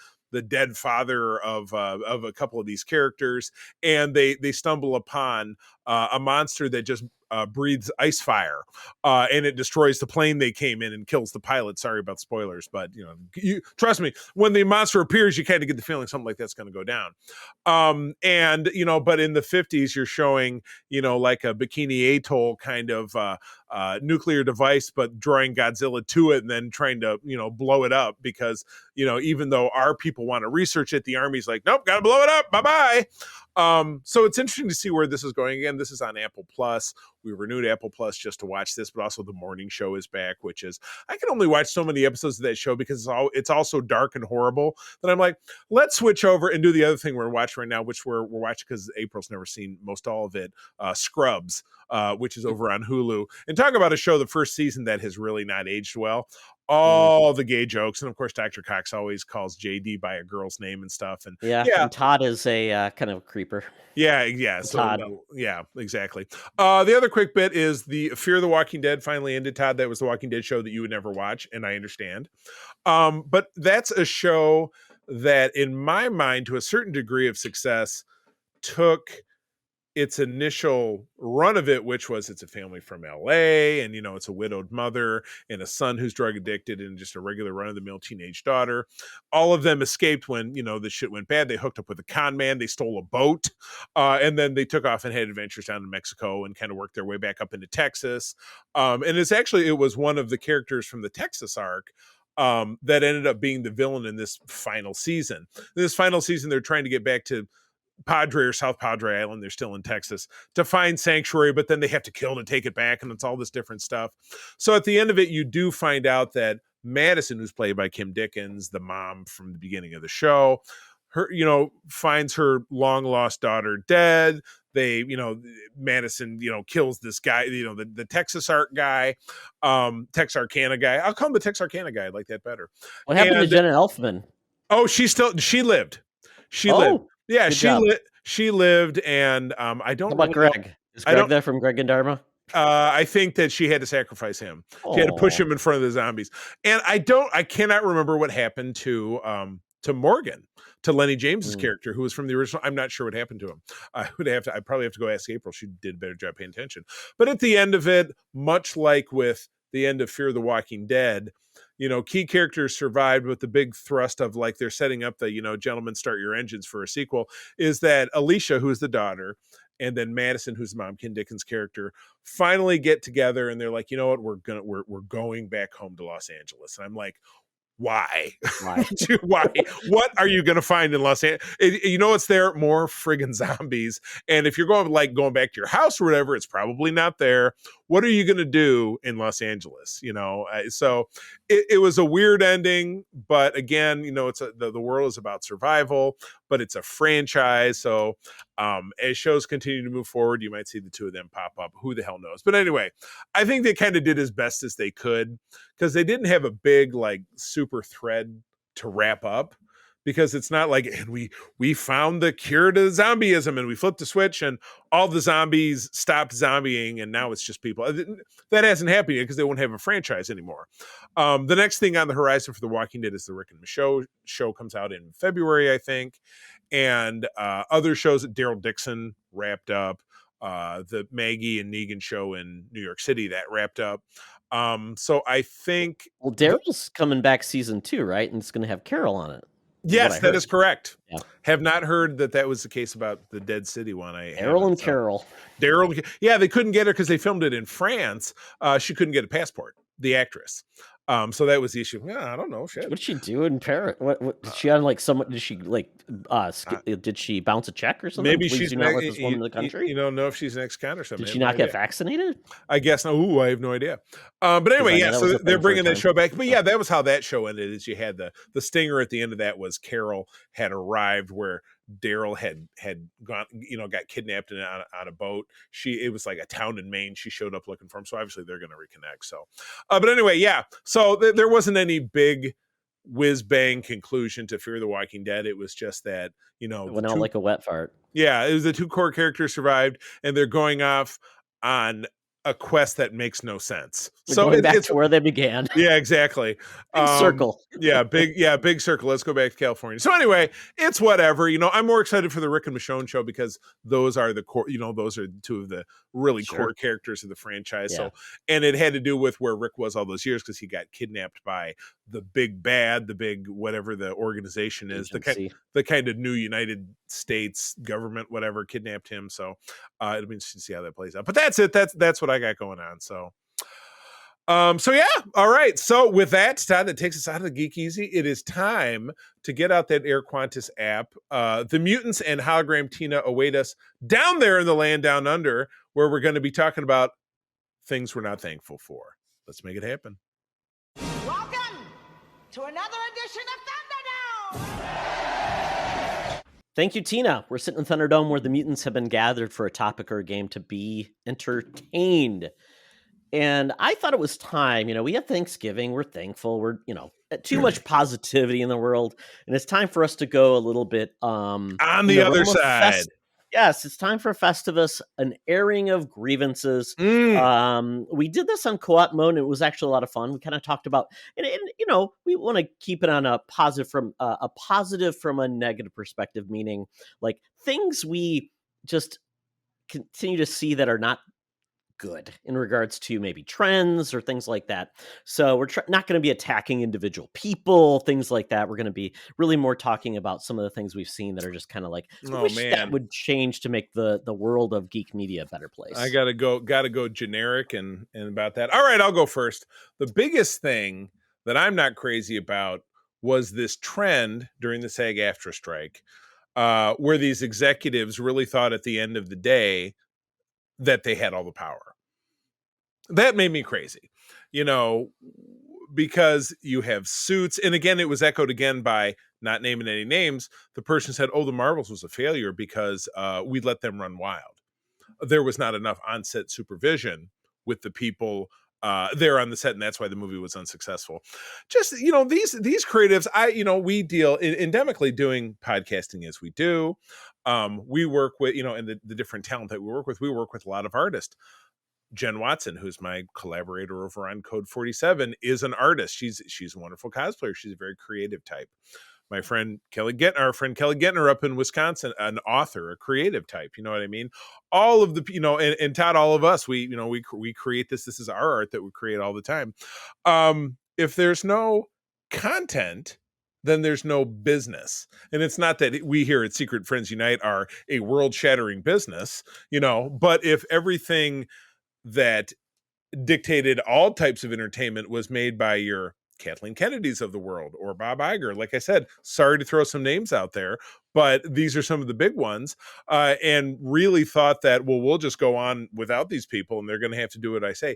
dead father of a couple of these characters, and they stumble upon a monster that just breathes ice fire, and it destroys the plane they came in and kills the pilot. Sorry about spoilers, but you trust me, when the monster appears, you kind of get the feeling something like that's going to go down. And but in the 50s, you're showing like a Bikini Atoll kind of nuclear device, but drawing Godzilla to it and then trying to blow it up because even though our people want to research it, the Army's like, nope, gotta blow it up, bye-bye. So it's interesting to see where this is going. Again, this is on Apple Plus. We renewed Apple Plus just to watch this, but also the morning show is back, which is, I can only watch so many episodes of that show because it's all so dark and horrible that I'm like, let's switch over and do the other thing we're watching right now, which we're watching because April's never seen most all of it, Scrubs, which is over on Hulu. And talk about a show, the first season, that has really not aged well. All the gay jokes, and of course Dr. Cox always calls JD by a girl's name and stuff, and and Todd is a kind of a creeper. So Todd. Exactly. The other quick bit is the Fear the Walking Dead finally ended. Todd, that was the Walking Dead show that you would never watch, and I understand, but that's a show that in my mind, to a certain degree of success, took its initial run of it, which was it's a family from LA, and it's a widowed mother and a son who's drug addicted and just a regular run-of-the-mill teenage daughter. All of them escaped when the shit went bad. They hooked up with a con man, they stole a boat, and then they took off and had adventures down to Mexico and kind of worked their way back up into Texas. And it was one of the characters from the Texas arc that ended up being the villain in this final season. In this final season, they're trying to get back to Padre or South Padre Island. They're still in Texas to find sanctuary, but then they have to kill to take it back, and it's all this different stuff. So at the end of it, you do find out that Madison, who's played by Kim Dickens, the mom from the beginning of the show, her finds her long lost daughter dead. They Madison kills this guy, the Texas guy, Texarkana guy. I'll call him the Texarkana guy. I like that better. What happened to Jenna Elfman? Oh, she lived. She lived. Yeah, she lived, and I don't know. How about Greg? Is Greg there from Greg and Dharma? I think that she had to sacrifice him. She had to push him in front of the zombies. And I cannot remember what happened to Morgan, to Lenny James's character, who was from the original. I'm not sure what happened to him. I probably have to go ask April. She did a better job paying attention. But at the end of it, much like with the end of Fear the Walking Dead, key characters survived, with the big thrust of like they're setting up the, gentlemen, start your engines for a sequel, is that Alicia, who is the daughter, and then Madison, who's the mom, Ken Dickens' character, finally get together, and they're like, you know what, we're going back home to Los Angeles. And I'm like, why? Why? What are you going to find in Los Angeles? It's there, more friggin' zombies. And if you're going back to your house or whatever, it's probably not there. What are you going to do in Los Angeles? So it was a weird ending, but again, it's the world is about survival, but it's a franchise. So as shows continue to move forward, you might see the two of them pop up. Who the hell knows? But anyway, I think they kind of did as best as they could, because they didn't have a big like super thread to wrap up. Because it's not like, and we found the cure to zombieism and we flipped the switch and all the zombies stopped zombieing and now it's just people. That hasn't happened yet because they won't have a franchise anymore. The next thing on the horizon for The Walking Dead is the Rick and Michonne show comes out in February, I think. And other shows that Daryl Dixon wrapped up, the Maggie and Negan show in New York City, that wrapped up. So I think... Well, Daryl's coming back season 2, right? And it's going to have Carol on it. Yes, that is correct. Yeah. Have not heard that was the case about the Dead City one. Daryl and Carol. Daryl, yeah, they couldn't get her because they filmed it in France. She couldn't get a passport, the actress. So that was the issue. Yeah, I don't know. Shit. What did she do in Paris? What did she on like someone? Did she like? Did she bounce a check or something? Maybe she's not let this woman in the country. You don't know if she's an ex-con or something. Did she not get vaccinated? I guess not. Ooh, I have no idea. But anyway, yeah. So they're bringing that show back. But yeah, that was how that show ended. Is you had the stinger at the end of that was Carol had arrived where Daryl had gone, got kidnapped on a boat. It was like a town in Maine. She showed up looking for him. So obviously they're going to reconnect. So, but anyway, yeah. So there wasn't any big whiz bang conclusion to Fear the Walking Dead. It was just that, it went out like a wet fart. Yeah. It was the two core characters survived and they're going off on a quest that makes no sense. We're going back to where they began. Yeah, exactly. Big circle. Big circle. Let's go back to California. So anyway, it's whatever. I'm more excited for the Rick and Michonne show because those are the core, those are two of the really core characters of the franchise. Yeah. So, and it had to do with where Rick was all those years because he got kidnapped by the big bad, the big whatever the organization is, the kind of new United States government, whatever, kidnapped him. So it'll be interesting to see how that plays out. But that's it. That's what I got going on. So yeah. All right. So with that, Todd, that takes us out of the Geek Easy. It is time to get out that Air Qantas app. The mutants and hologram Tina await us down there in the land down under, where we're going to be talking about things we're not thankful for. Let's make it happen. Welcome to another edition of Thunderdome. Thank you, Tina. We're sitting in Thunderdome where the mutants have been gathered for a topic or a game to be entertained. And I thought it was time, we have Thanksgiving, we're thankful, we're, too much positivity in the world. And it's time for us to go a little bit on the other side. Yes, it's time for Festivus, an airing of grievances. We did this on co-op mode, and it was actually a lot of fun. We kind of talked about, and we want to keep it on a positive from a negative perspective, meaning like things we just continue to see that are not good in regards to maybe trends or things like that. So we're not going to be attacking individual people, things like that. We're going to be really more talking about some of the things we've seen that are just kind of like, that would change to make the world of geek media a better place. I gotta go generic and about that. All right, I'll go first. The biggest thing that I'm not crazy about was this trend during the SAG-AFTRA strike, where these executives really thought at the end of the day that they had all the power. That made me crazy, because you have Suits. And again, it was echoed again by not naming any names. The person said, The Marvels was a failure because we let them run wild. There was not enough on-set supervision with the people there on the set, and that's why the movie was unsuccessful. Just, these creatives, we deal endemically doing podcasting as we do. We work with, and the different talent that we work with a lot of artists. Jen Watson, who's my collaborator over on Code 47, is an artist. She's a wonderful cosplayer. She's a very creative type. my friend Kelly Gettner up in Wisconsin, an author, a creative type. You know what I mean? All of the, and Todd, all of us, we create this. This is our art that we create all the time. If there's no content, then there's no business. And it's not that we here at Secret Friends Unite are a world-shattering business, but if everything that dictated all types of entertainment was made by your Kathleen Kennedy's of the world or Bob Iger, like I said, sorry to throw some names out there, but these are some of the big ones, and really thought that, well, we'll just go on without these people and they're going to have to do what I say.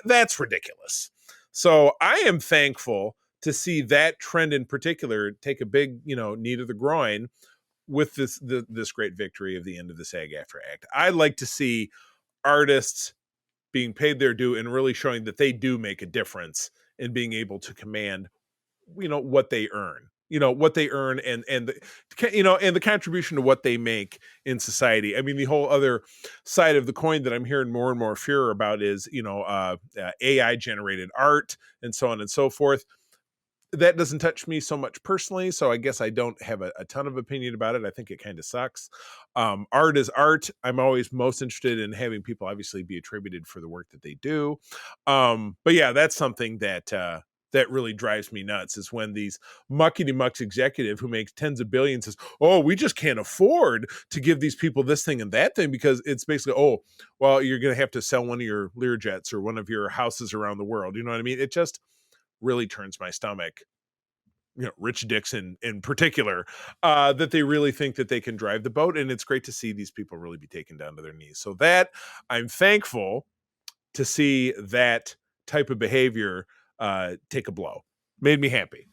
That's ridiculous. So I am thankful to see that trend in particular take a big, knee to the groin with this great victory of the end of the SAG-AFTRA Act. I like to see artists being paid their due and really showing that they do make a difference in being able to command, what they earn, and the contribution to what they make in society. I mean, the whole other side of the coin that I'm hearing more and more fear about is, AI generated art and so on and so forth. That doesn't touch me so much personally, so I guess I don't have a ton of opinion about it. I think it kind of sucks. Art is art. I'm always most interested in having people obviously be attributed for the work that they do. But yeah, that's something that really drives me nuts, is when these muckety-mucks executive who makes tens of billions says, oh, we just can't afford to give these people this thing and that thing, because it's basically, oh, well, you're going to have to sell one of your Learjets or one of your houses around the world. You know what I mean? It just really turns my stomach, Rich Dixon in particular, that they really think that they can drive the boat. And it's great to see these people really be taken down to their knees. So that I'm thankful to see that type of behavior take a blow. Made me happy.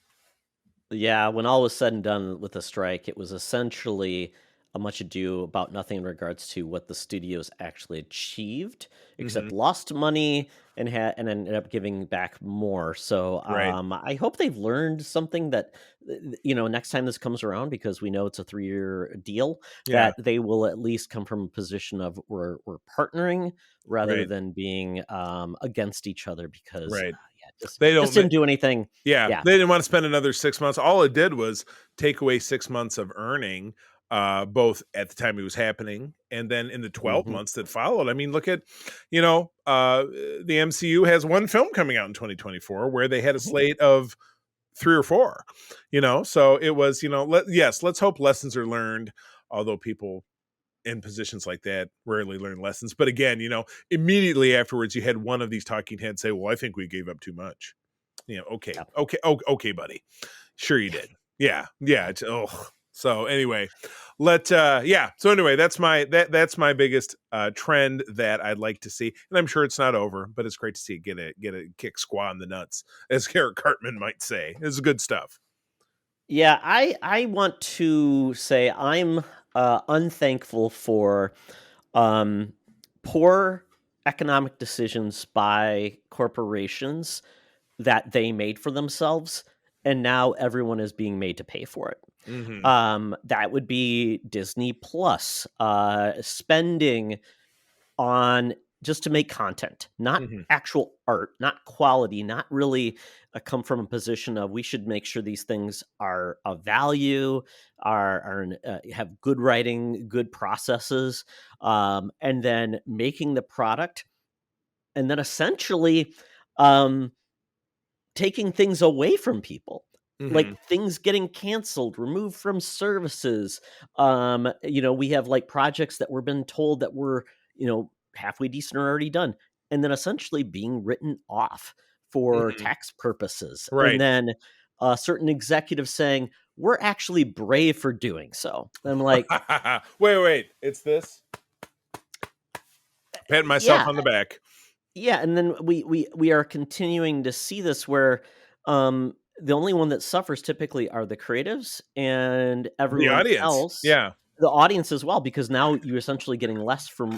Yeah, when all was said and done with the strike, it was essentially a much ado about nothing in regards to what the studios actually achieved, except lost money and ended up giving back more. So Right. I hope they've learned something that, next time this comes around, because we know it's a 3-year deal, Yeah. that they will at least come from a position of we're partnering rather Right. than being against each other, because Right. they just didn't do anything. Yeah, they didn't want to spend another 6 months. All it did was take away 6 months of earning, both at the time it was happening and then in the 12 months that followed. I mean, look at, the MCU has one film coming out in 2024 where they had a slate of 3 or 4, so it was, let's hope lessons are learned, although people in positions like that rarely learn lessons. But again, immediately afterwards, you had one of these talking heads say, well, I think we gave up too much. Okay. Yeah. Okay, buddy. Sure you did. Yeah. It's, so anyway, so anyway, that's my biggest trend that I'd like to see. And I'm sure it's not over, but it's great to see it get a kick squaw in the nuts, as Eric Cartman might say. It's good stuff. Yeah, I want to say I'm unthankful for poor economic decisions by corporations that they made for themselves, and now everyone is being made to pay for it. That would be Disney Plus spending on just to make content, not actual art, not quality, not really come from a position of we should make sure these things are of value, have good writing, good processes, and then making the product, and then essentially taking things away from people. Like things getting canceled, removed from services. We have like projects that we're been told that were, halfway decent or already done, and then essentially being written off for tax purposes. Right. And then certain executives saying, we're actually brave for doing so. I'm like, wait, it's this. Patting myself on the back. Yeah, and then we are continuing to see this where the only one that suffers typically are the creatives and everyone the audience. else. Yeah. The audience as well, because now you're essentially getting less for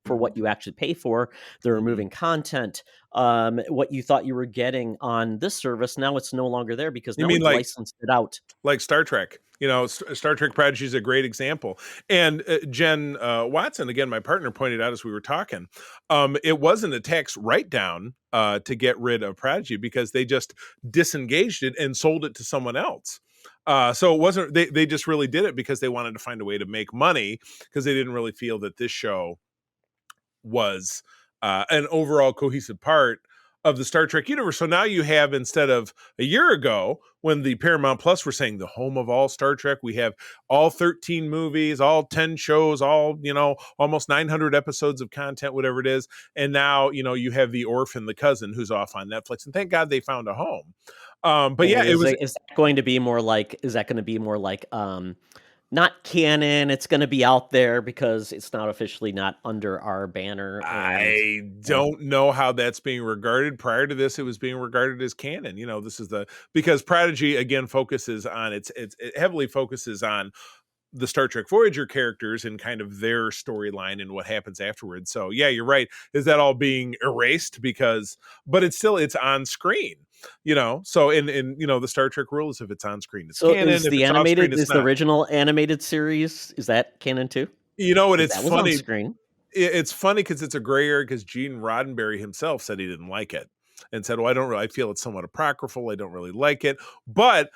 what you actually pay for. They're removing content. What you thought you were getting on this service, now it's no longer there because now we've licensed it out. Like Star Trek. Star Trek Prodigy is a great example. And Jen Watson, again, my partner, pointed out as we were talking, it wasn't a tax write-down to get rid of Prodigy because they just disengaged it and sold it to someone else. So it wasn't, they just really did it because they wanted to find a way to make money, because they didn't really feel that this show was an overall cohesive part of the Star Trek universe. So now you have, instead of a year ago when the Paramount Plus were saying the home of all Star Trek, we have all 13 movies, all 10 shows, all, almost 900 episodes of content, whatever it is. And now, you have the orphan, the cousin, who's off on Netflix, and thank God they found a home. But yeah, it was. Is that going to be more like? Is that going to be more like? Not canon. It's going to be out there because it's not officially not under our banner. I don't know how that's being regarded. Prior to this, it was being regarded as canon. This is because Prodigy again focuses on it heavily focuses on the Star Trek Voyager characters and kind of their storyline and what happens afterwards. So yeah, you're right. Is that all being erased? But it's on screen. So in the Star Trek rules, if it's on screen, it's canon. Is the animated, is the original animated series, is that canon too? It's funny. On screen. It's funny because it's a gray area, because Gene Roddenberry himself said he didn't like it and said, well, I feel it's somewhat apocryphal. I don't really like it. But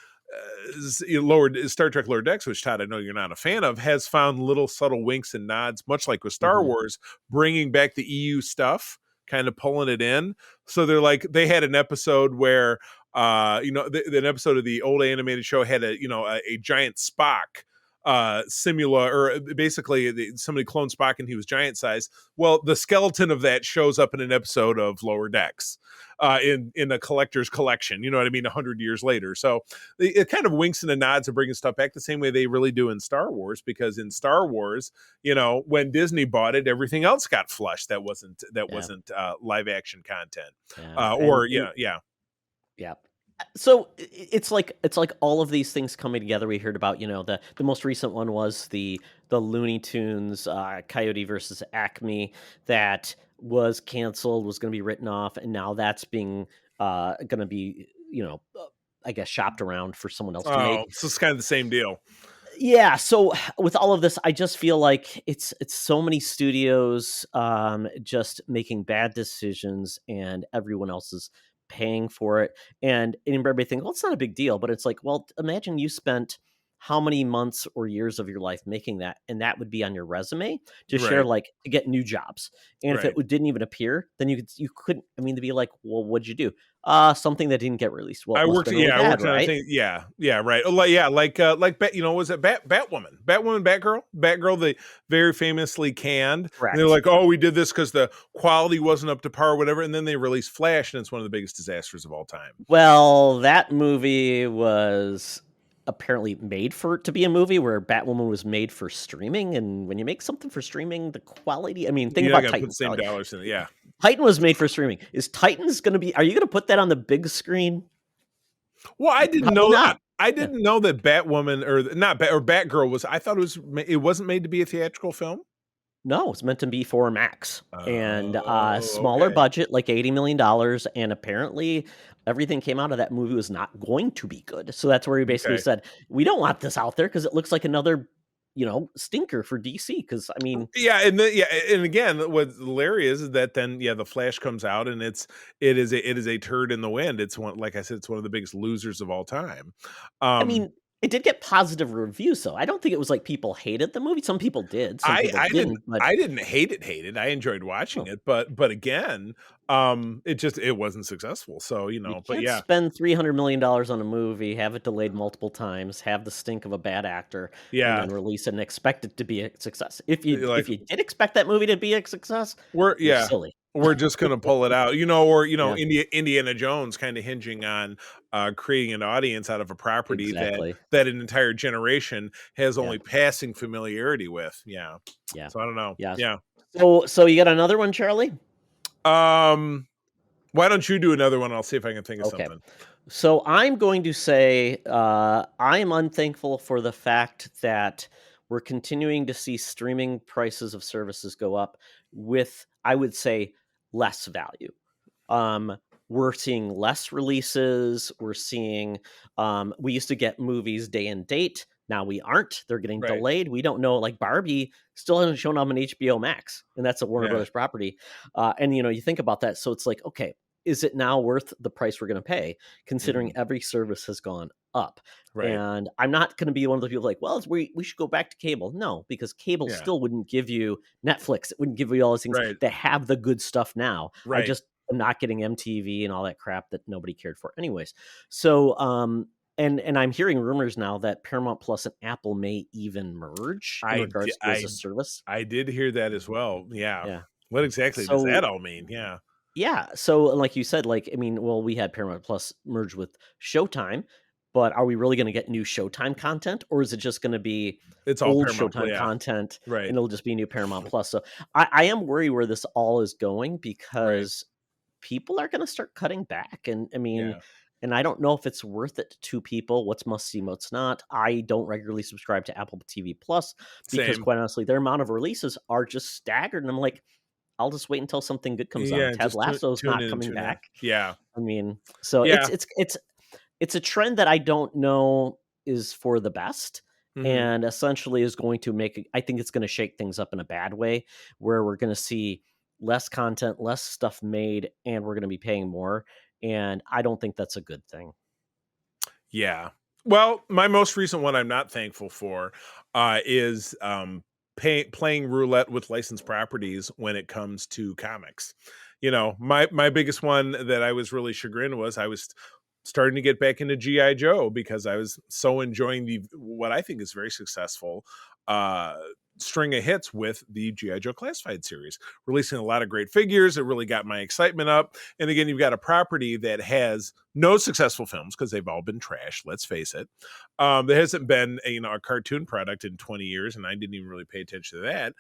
Star Trek Lower Decks, which Todd, I know you're not a fan of, has found little subtle winks and nods, much like with Star Wars, bringing back the EU stuff, kind of pulling it in. So they had an episode where, an episode of the old animated show had a giant Spock simula, or basically somebody cloned Spock and he was giant size. Well, the skeleton of that shows up in an episode of Lower Decks in a collector's collection, you know what I mean, 100 years later. So it kind of winks and nods and bringing stuff back the same way they really do in Star Wars, because in Star Wars, when Disney bought it, everything else got flushed that wasn't live action content. Yeah. So it's like all of these things coming together. We heard about, the most recent one was the Looney Tunes Coyote versus Acme that was canceled, was going to be written off, and now that's being going to be, I guess, shopped around for someone else to make. So it's kind of the same deal. Yeah. So with all of this, I just feel like it's so many studios just making bad decisions, and everyone else is paying for it. And everybody think, well, it's not a big deal, but it's like, well, imagine you spent how many months or years of your life making that, and that would be on your resume to share, like, to get new jobs. And if it didn't even appear, then you couldn't, to be like, well, what'd you do? Something that didn't get released. Well, I worked on a thing. Yeah, right. Was it Batwoman, Batgirl, the very famously canned. And they're like, oh, we did this because the quality wasn't up to par or whatever, and then they released Flash, and it's one of the biggest disasters of all time. Well, that movie was apparently made for to be a movie, where Batwoman was made for streaming, and when you make something for streaming, the quality, think about Titan. Put the same dollars in it. Yeah. Titan was made for streaming. Is Titans going to be? Are you going to put that on the big screen? Well, I didn't know that. I didn't know that Batwoman or Batgirl was. I thought it wasn't made to be a theatrical film. No, it's meant to be for Max, and smaller budget, like $80 million, and apparently everything came out of that movie was not going to be good. So that's where he basically said, we don't want this out there because it looks like another stinker for DC. Because and again, what's hilarious is that then the Flash comes out, and it is a turd in the wind. It's one, like I said, it's one of the biggest losers of all time. It did get positive reviews, so I don't think it was like people hated the movie. Some people did. Some people didn't. I didn't hate it. I enjoyed watching it, but again, it wasn't successful. So you can't spend $300 million on a movie, have it delayed multiple times, have the stink of a bad actor, and then release it and expect it to be a success. If you did expect that movie to be a success, you're silly. We're just going to pull it out, Indiana Jones kind of hinging on creating an audience out of a property that an entire generation has only passing familiarity with. Yeah. So I don't know. Yeah. So you got another one, Charlie? Why don't you do another one? I'll see if I can think of something. So I'm going to say I am unthankful for the fact that we're continuing to see streaming prices of services go up with, I would say, less value. We're seeing less releases. We're seeing, we used to get movies day and date. Now we aren't. They're getting delayed. We don't know. Like Barbie still hasn't shown up on HBO Max, and that's a Warner Brothers property. And you think about that. So it's like, okay, is it now worth the price we're going to pay, considering Mhm. every service has gone up? Right. And I'm not going to be one of the people like, well, we should go back to cable. No, because cable Yeah. still wouldn't give you Netflix. It wouldn't give you all those things Right. that have the good stuff now. I Right. just am not getting MTV and all that crap that nobody cared for anyways. So, and I'm hearing rumors now that Paramount Plus and Apple may even merge in regards to as a service. I did hear that as well. Yeah. Yeah. What exactly does that all mean? Yeah. Yeah. So, like you said, like, I mean, well, we had Paramount Plus merge with Showtime, but are we really going to get new Showtime content, or is it just going to be It's all old Paramount. Showtime Yeah. content Right. and it'll just be new Paramount Plus? So, I am worried where this all is going because people are going to start cutting back. And I mean, Yeah. and I don't know if it's worth it to people. What's must see, what's not. I don't regularly subscribe to Apple TV Plus because, Same. quite honestly, their amount of releases are just staggered. And I'm like, I'll just wait until something good comes Yeah. on. Ted Just Lasso's tune not in, coming tune in. back. Yeah. I mean, so Yeah. it's a trend that I don't know is for the best, Mhm. and essentially is going to make. I think it's going to shake things up in a bad way, where we're going to see less content, less stuff made, and we're going to be paying more. And I don't think that's a good thing. Yeah. Well, my most recent one I'm not thankful for is playing roulette with licensed properties when it comes to comics. You know, my biggest one that I was really chagrined was I was starting to get back into GI Joe because I was so enjoying the what I think is very successful uh string of hits with the GI Joe Classified series, releasing a lot of great figures. It really got my excitement up. And again, you've got a property that has no successful films because they've all been trash. Let's face it. There hasn't been a cartoon product in 20 years, and I didn't even really pay attention to that.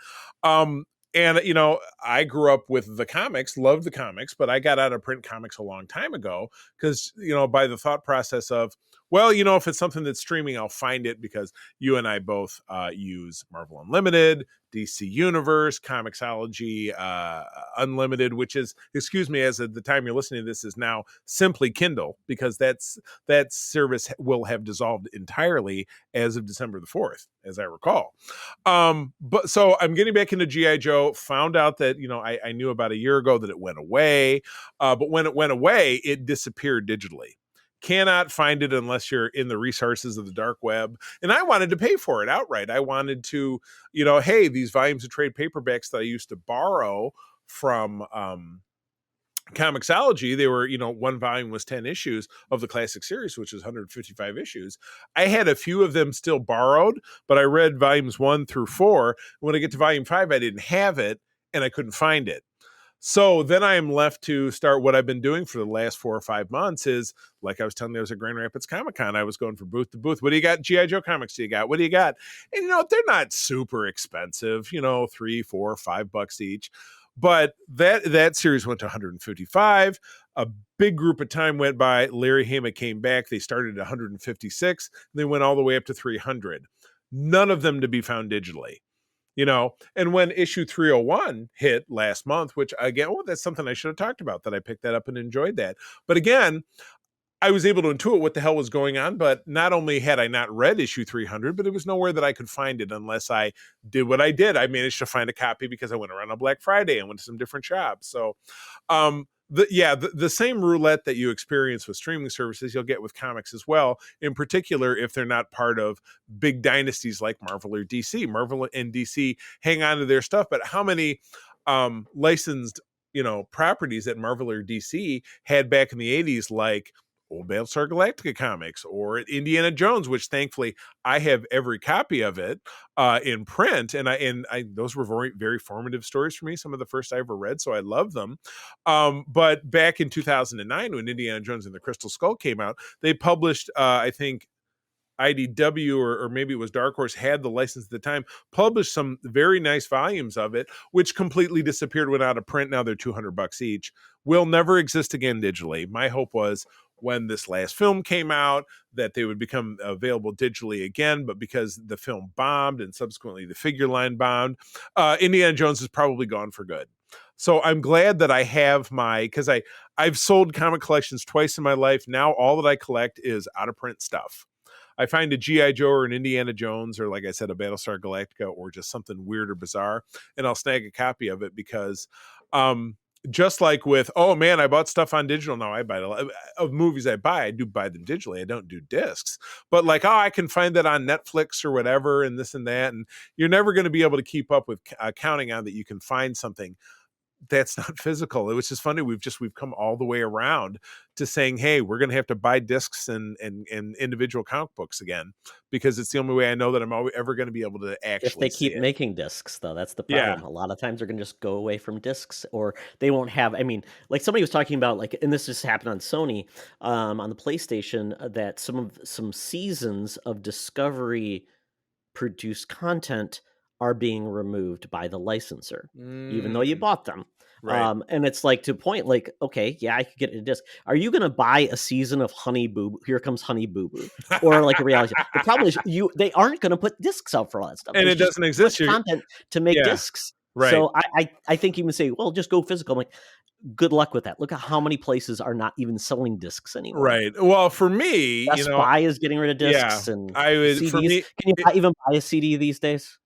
And I grew up with the comics, loved the comics, but I got out of print comics a long time ago because by the thought process of, well, if it's something that's streaming, I'll find it because you and I both use Marvel Unlimited, DC Universe, Comixology Unlimited, which is, excuse me, as of the time you're listening to this, is now simply Kindle, because that service will have dissolved entirely as of December the 4th, as I recall. But so I'm getting back into GI Joe. Found out that I knew about a year ago that it went away, but when it went away, it disappeared digitally. Cannot find it unless you're in the resources of the dark web. And I wanted to pay for it outright. I wanted to, hey, these volumes of trade paperbacks that I used to borrow from Comixology, they were, one volume was 10 issues of the classic series, which is 155 issues. I had a few of them still borrowed, but I read volumes 1 through 4. When I get to volume 5, I didn't have it and I couldn't find it. So then I am left to start what I've been doing for the last 4 or 5 months is, like I was telling you, I was at Grand Rapids Comic-Con. I was going from booth to booth. What do you got? G.I. Joe comics do you got? What do you got? And, they're not super expensive, $3, $4, $5 each. But that series went to 155. A big group of time went by. Larry Hama came back. They started at 156. They went all the way up to 300. None of them to be found digitally. And when issue 301 hit last month, which again, that's something I should have talked about, that I picked that up and enjoyed that. But again, I was able to intuit what the hell was going on, but not only had I not read issue 300, but it was nowhere that I could find it unless I did what I did. I managed to find a copy because I went around on Black Friday and went to some different shops. So, the same roulette that you experience with streaming services, you'll get with comics as well, in particular if they're not part of big dynasties like Marvel or DC. Marvel and DC hang on to their stuff, but how many licensed properties that Marvel or DC had back in the 80s, like Old Battlestar Galactica comics or Indiana Jones, which thankfully I have every copy of it in print, and I those were very, very formative stories for me. Some of the first I ever read, so I love them. But back in 2009, when Indiana Jones and the Crystal Skull came out, they published, I think, IDW or maybe it was Dark Horse had the license at the time, published some very nice volumes of it, which completely disappeared, went out of print. Now they're $200 each. Will never exist again digitally. My hope was when this last film came out that they would become available digitally again, but because the film bombed and subsequently the figure line bombed, Indiana Jones is probably gone for good. So I'm glad that I have because I've sold comic collections twice in my life. Now all that I collect is out of print stuff. I find a G.I. Joe or an Indiana Jones, or like I said, a Battlestar Galactica, or just something weird or bizarre, and I'll snag a copy of it because just like with, oh man, I bought stuff on digital. Now I buy a lot of movies I do buy them digitally. I don't do discs, but like, oh, I can find that on Netflix or whatever, and this and that. And you're never going to be able to keep up with counting on that you can find something that's not physical. It was just funny. We've come all the way around to saying, hey, we're going to have to buy discs and individual comic books again, because it's the only way I know that I'm ever going to be able to actually If they see keep it. making discs, though, that's the Yeah. problem. A lot of times they're going to just go away from discs, or they won't have. I mean, like somebody was talking about, like, and this just happened on Sony, on the PlayStation, that some seasons of Discovery produced content are being removed by the licensor, even though you bought them. Right. And it's like, to a point, like, okay, yeah, I could get a disc. Are you going to buy a season of Honey Boo Boo? Here Comes Honey Boo Boo, or like a reality show? The problem is they aren't going to put discs out for all that stuff, And There's it just doesn't too exist. much content to make Yeah. discs. Right. So I think you would say, well, just go physical. I'm like, good luck with that. Look at how many places are not even selling discs anymore. Right. Well, for me, Best Buy is getting rid of discs, yeah, and I would, CDs. for me, Can you even buy a CD these days?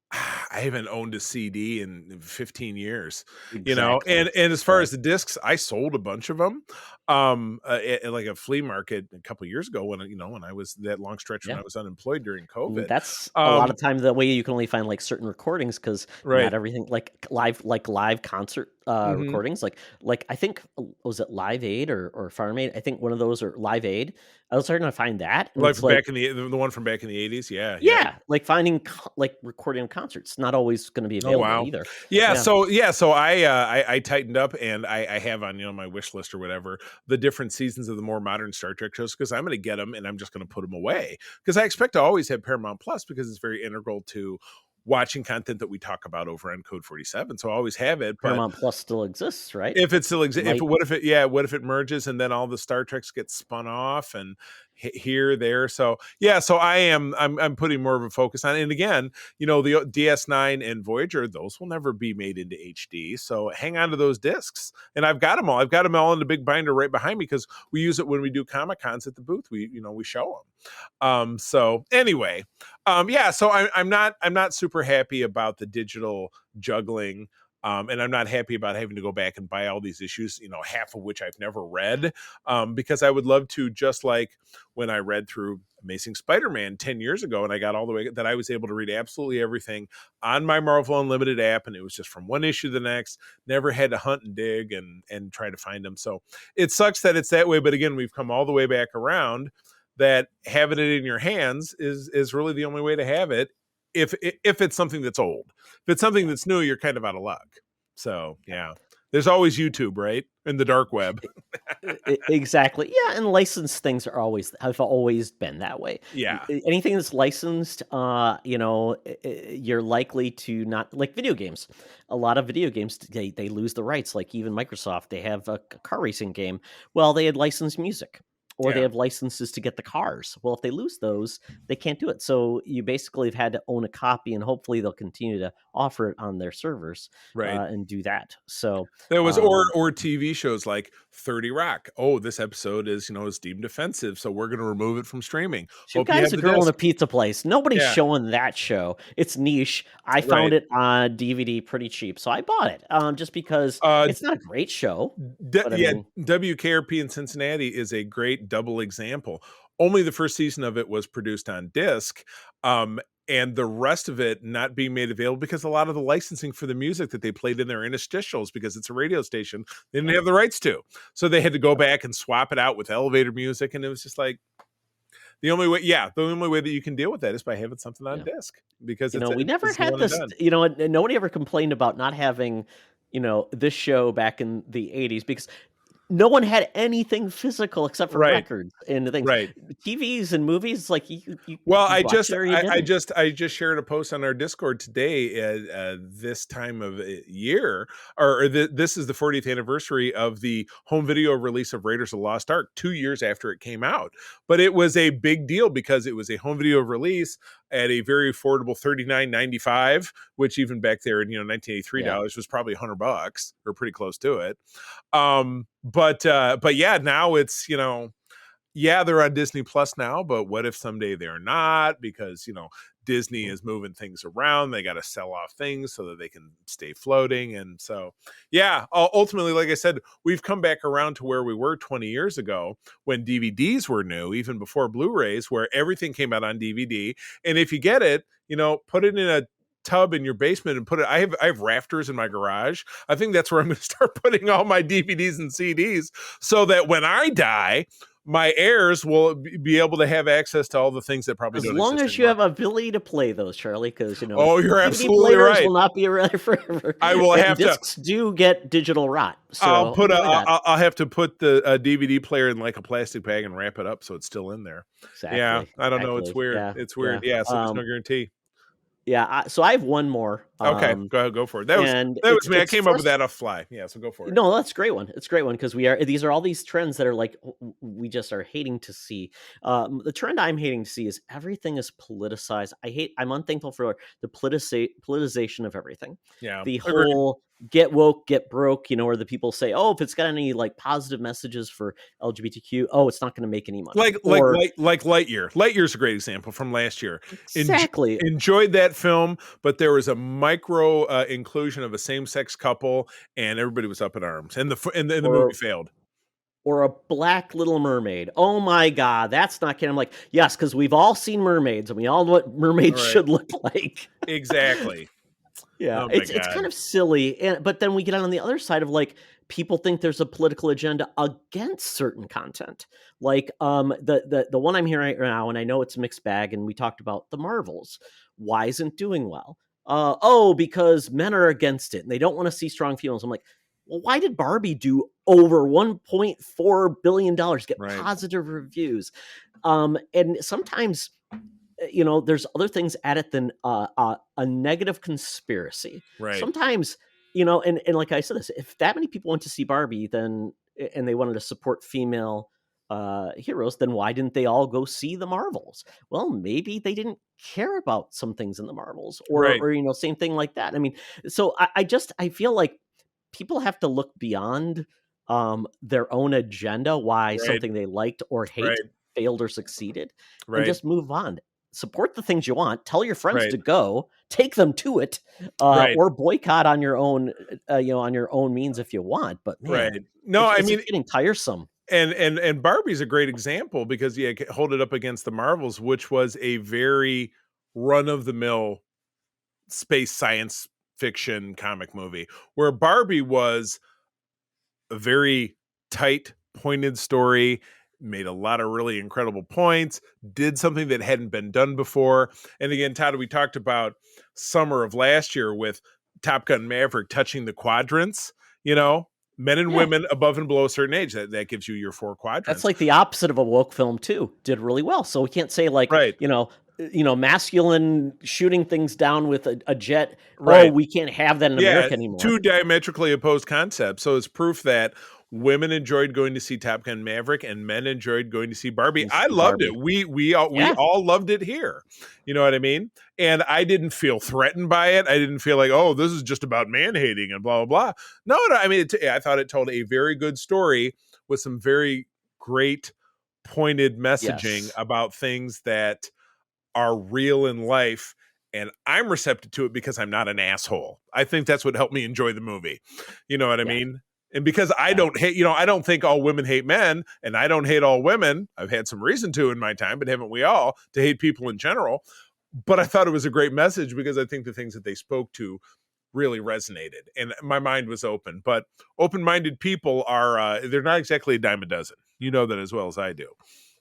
I haven't owned a CD in 15 years, Exactly. and as far as the discs, I sold a bunch of them, at like a flea market a couple years ago when I was that long stretch when Yeah. I was unemployed during COVID. That's a lot of times the way you can only find like certain recordings, because Right. not everything, like live concert recordings, like I think, was it Live Aid or Farm Aid? I think one of those, or Live Aid. I was starting to find that, and Like it's like, back in the one from back in the 80s. Yeah. yeah, like finding like recording concerts, not always going to be Oh, available wow. either. Yeah. So I tightened up, and I have on my wish list or whatever the different seasons of the more modern Star Trek shows, because I'm going to get them and I'm just going to put them away, because I expect to always have Paramount Plus, because it's very integral to watching content that we talk about over on Code 47. So I always have it. But Paramount Plus still exists, right? if it still exists, Might- what if it merges and then all the Star Treks get spun off and here, there. So yeah, so I'm putting more of a focus on it. And again, the DS9 and Voyager, those will never be made into HD. So hang on to those discs. And I've got them all in the big binder right behind me, because we use it when we do Comic Cons at the booth. We show them. So anyway, yeah, so I'm not super happy about the digital juggling. And I'm not happy about having to go back and buy all these issues, half of which I've never read, because I would love to, just like when I read through Amazing Spider-Man 10 years ago, and I got all the way, that I was able to read absolutely everything on my Marvel Unlimited app, and it was just from one issue to the next, never had to hunt and dig and try to find them. So it sucks that it's that way, but again, we've come all the way back around, that having it in your hands is really the only way to have it. If it's something that's old. If it's something that's new, you're kind of out of luck. So yeah, there's always YouTube, right? In the dark web. Exactly. Yeah, and licensed things have always been that way. Yeah. Anything that's licensed, you're likely to not, like video games. A lot of video games, they lose the rights. Like even Microsoft, they have a car racing game. Well, they had licensed music. Or they have licenses to get the cars. Well, if they lose those, they can't do it. So you basically have had to own a copy, and hopefully they'll continue to offer it on their servers, and do that. So there was, or TV shows like 30 Rock. Oh, this episode is deemed offensive, so we're going to remove it from streaming. Two Guys, a Girl in a Pizza Place. Nobody's showing that show. It's niche. I found it on DVD pretty cheap, so I bought it. Just because it's not a great show. WKRP in Cincinnati is a great double example. Only the first season of it was produced on disc, and the rest of it not being made available, because a lot of the licensing for the music that they played in their interstitials, because it's a radio station, they didn't have the rights to, so they had to go back and swap it out with elevator music, and it was just like, the only way that you can deal with that is by having something on disc, because we never had this. Nobody ever complained about not having this show back in the 80s, because no one had anything physical except for records and things. Right. TVs and movies, like I just shared a post on our Discord today. This time of year, this is the 40th anniversary of the home video release of Raiders of the Lost Ark, 2 years after it came out. But it was a big deal because it was a home video release at a very affordable $39.95, which even back there in 1983 dollars was probably $100 or pretty close to it. But yeah, now it's they're on Disney Plus now, but what if someday they're not, because Disney is moving things around. They got to sell off things so that they can stay floating. And so, yeah, ultimately, like I said, we've come back around to where we were 20 years ago when DVDs were new, even before Blu-rays, where everything came out on DVD. And if you get it, put it in a tub in your basement and put it. I have rafters in my garage. I think that's where I'm going to start putting all my DVDs and CDs so that when I die, my heirs will be able to have access to all the things that probably as don't long exist as you anymore. have ability to play those, Charlie, because Oh, you're DVD absolutely players right. will not be around forever. I will and have to. discs do get digital rot. So I'll have to put the DVD player in like a plastic bag and wrap it up so it's still in there. Exactly. Yeah, I don't know. It's Exactly. weird. Yeah, It's weird. yeah. Yeah, so there's no guarantee. Yeah, so I have one more. Okay, go for it. That was me. I came up with that off fly. Yeah, so go for it. No, that's a great one. It's a great one because these are all these trends that are like we just are hating to see. The trend I'm hating to see is everything is politicized. I'm unthankful for the politicization of everything. Yeah, the whole get woke, get broke. Where the people say, "Oh, if it's got any like positive messages for LGBTQ, it's not going to make any money." Like Lightyear. Lightyear's a great example from last year. Exactly. Enjoyed that film, but there was a micro inclusion of a same-sex couple, and everybody was up in arms, and the movie failed. Or a Black Little Mermaid. Oh my God, that's not kidding. I'm like, yes, because we've all seen mermaids, and we all know what mermaids should look like. Exactly. Yeah, it's kind of silly, but then we get on the other side of like people think there's a political agenda against certain content, like the one I'm hearing right now, and I know it's a mixed bag, and we talked about the Marvels. Why isn't doing well? Because men are against it, and they don't want to see strong females. I'm like, well, why did Barbie do over $1.4 billion, get positive reviews? And sometimes there's other things at it than a negative conspiracy. Right. Sometimes, and like I said, if that many people went to see Barbie, and they wanted to support female heroes, then why didn't they all go see the Marvels? Well, maybe they didn't care about some things in the Marvels, or same thing like that. I mean, so I feel like people have to look beyond their own agenda, why something they liked or hate failed or succeeded, and just move on. Support the things you want. Tell your friends to go. Take them to it, or boycott on your own, on your own means if you want. But man, no, it's getting tiresome. And Barbie's a great example because hold it up against the Marvels, which was a very run of the mill space science fiction comic movie, where Barbie was a very tight, pointed story. Made a lot of really incredible points, did something that hadn't been done before. And again, Todd, we talked about summer of last year with Top Gun Maverick touching the quadrants, men and women above and below a certain age. That gives you your 4 quadrants. That's like the opposite of a woke film too. Did really well. So we can't say like, masculine shooting things down with a jet. Oh, we can't have that in America anymore. 2 diametrically opposed concepts. So it's proof that women enjoyed going to see Top Gun Maverick and men enjoyed going to see Barbie. I loved it. We all loved it here. You know what I mean? And I didn't feel threatened by it. I didn't feel like, oh, this is just about man hating and blah, blah, blah. No, I mean, I thought it told a very good story with some very great pointed messaging about things that are real in life. And I'm receptive to it because I'm not an asshole. I think that's what helped me enjoy the movie. You know what I mean? And because I don't hate, I don't think all women hate men, and I don't hate all women. I've had some reason to in my time, but haven't we all, to hate people in general? But I thought it was a great message because I think the things that they spoke to really resonated, and my mind was open. But open-minded people are, they're not exactly a dime a dozen. You know that as well as I do.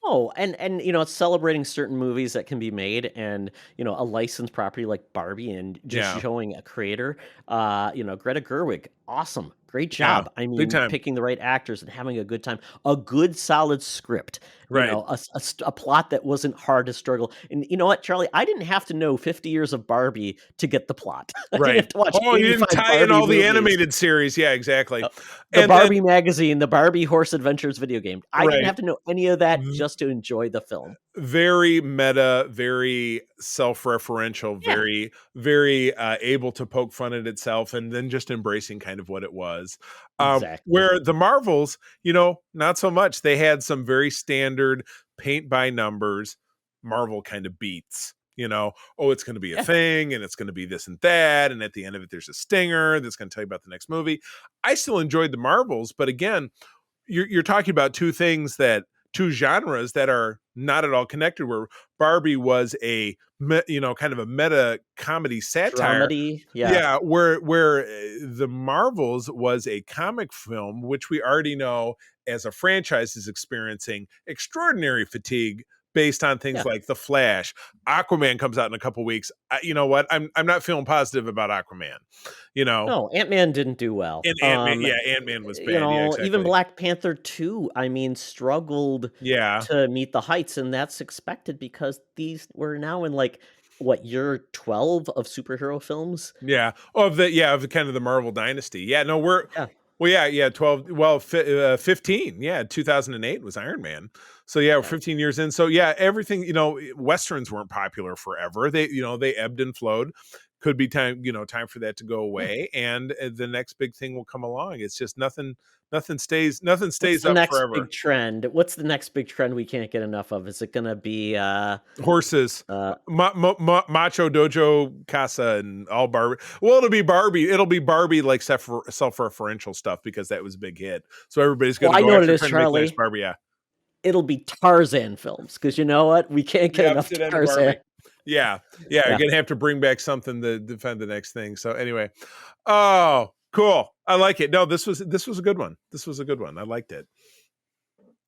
Oh, and it's celebrating certain movies that can be made, and a licensed property like Barbie, and just showing a creator, Greta Gerwig, awesome, great job. I mean, picking the right actors and having a good time, a good solid script, a plot that wasn't hard to struggle. And you know what, Charlie, I didn't have to know 50 years of Barbie to get the plot. I didn't have to watch you didn't tie Barbie in all movies. The animated series. Yeah, exactly. The Barbie magazine, the Barbie Horse Adventures video game. I didn't have to know any of that just to enjoy the film. Very meta, very self-referential, very, very able to poke fun at itself, and then just embracing kind of what it was. Where the Marvels, not so much. They had some very standard paint by numbers Marvel kind of beats. Oh, it's going to be a thing, and it's going to be this and that, and at the end of it, there's a stinger that's going to tell you about the next movie. I still enjoyed the Marvels, but again, you're talking about two genres that are not at all connected, where Barbie was a kind of a meta comedy satire. Dramedy, where the Marvels was a comic film, which we already know as a franchise is experiencing extraordinary fatigue based on things like The Flash. Aquaman comes out in a couple weeks. You know what? I'm not feeling positive about Aquaman. No, Ant-Man didn't do well. And Ant-Man was bad. Exactly. Even Black Panther 2, struggled to meet the heights, and that's expected because we're now in year 12 of superhero films. Of kind of the Marvel dynasty. 12. Well, 15. 2008 was Iron Man. So we're 15 years in. So everything. Westerns weren't popular forever. They ebbed and flowed. Could be time for that to go away, and the next big thing will come along. It's just nothing stays up forever. Big trend. What's the next big trend we can't get enough of? Is it going to be horses, macho dojo casa, and all Barbie? Well, it'll be Barbie. It'll be Barbie like self-referential stuff because that was a big hit. So everybody's going to go. I know what it is, Charlie. Barbie, It'll be Tarzan films because you know what? We can't get enough Tarzan. You're gonna have to bring back something to defend the next thing. So anyway, oh, cool. I like it. No, this was a good one. This was a good one. I liked it.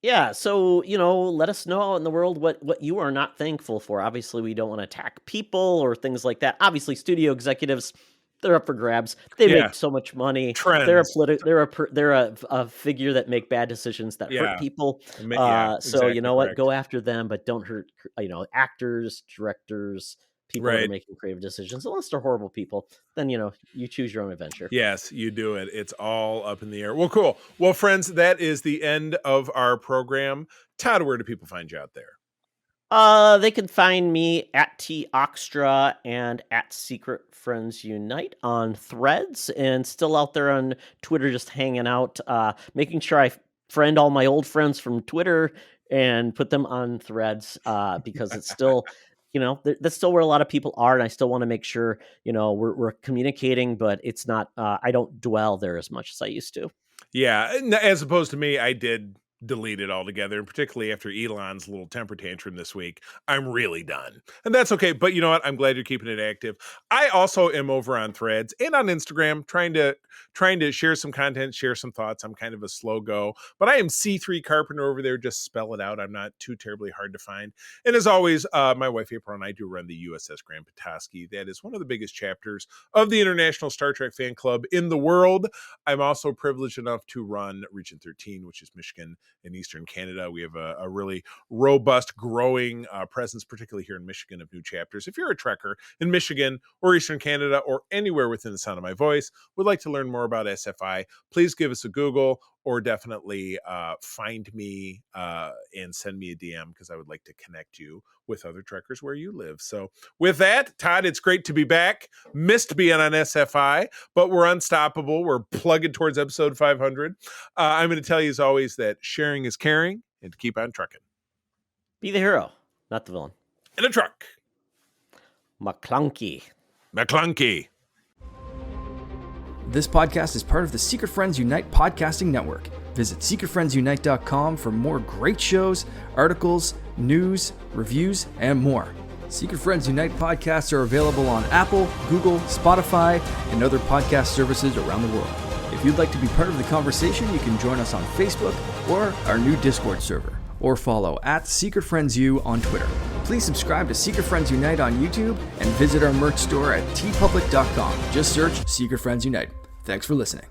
Yeah, so let us know out in the world what you are not thankful for. Obviously, we don't want to attack people or things like that. Obviously, studio executives, they're up for grabs. They make so much money. Trends. They're a figure that make bad decisions that hurt people. So you know what? Correct. Go after them, but don't hurt actors, directors, people that are making creative decisions. Unless they're horrible people, then you choose your own adventure. Yes, you do it. It's all up in the air. Well, cool. Well, friends, that is the end of our program. Todd, where do people find you out there? They can find me at T Oxtra and at Secret Friends Unite on Threads, and still out there on Twitter, just hanging out, making sure I friend all my old friends from Twitter and put them on Threads, because it's still, that's still where a lot of people are, and I still want to make sure, we're communicating, but it's not, I don't dwell there as much as I used to. Yeah, as opposed to me, I did delete it altogether, and particularly after Elon's little temper tantrum this week, I'm really done. And that's okay, but you know what? I'm glad you're keeping it active. I also am over on Threads and on Instagram trying to share some content, share some thoughts. I'm kind of a slow go, but I am C3 Carpenter over there. Just spell it out. I'm not too terribly hard to find. And as always, my wife April and I do run the USS Grand Petoskey. That is one of the biggest chapters of the International Star Trek Fan Club in the world. I'm also privileged enough to run Region 13, which is Michigan in Eastern Canada. We have a really robust, growing presence, particularly here in Michigan, of new chapters. If you're a Trekker in Michigan or Eastern Canada or anywhere within the sound of my voice, would like to learn more about SFI, please give us a Google or definitely find me and send me a DM, because I would like to connect you with other Trekkers where you live. So with that, Todd, it's great to be back. Missed being on SFI, but we're unstoppable. We're plugging towards episode 500. I'm going to tell you, as always, that sharing is caring, and to keep on trucking. Be the hero, not the villain. In a truck. McClunky. This podcast is part of the Secret Friends Unite podcasting network. Visit secretfriendsunite.com for more great shows, articles, news, reviews, and more. Secret Friends Unite podcasts are available on Apple, Google, Spotify, and other podcast services around the world. If you'd like to be part of the conversation, you can join us on Facebook or our new Discord server, or follow at Secret Friends U on Twitter. Please subscribe to Secret Friends Unite on YouTube and visit our merch store at tpublic.com. Just search Secret Friends Unite. Thanks for listening.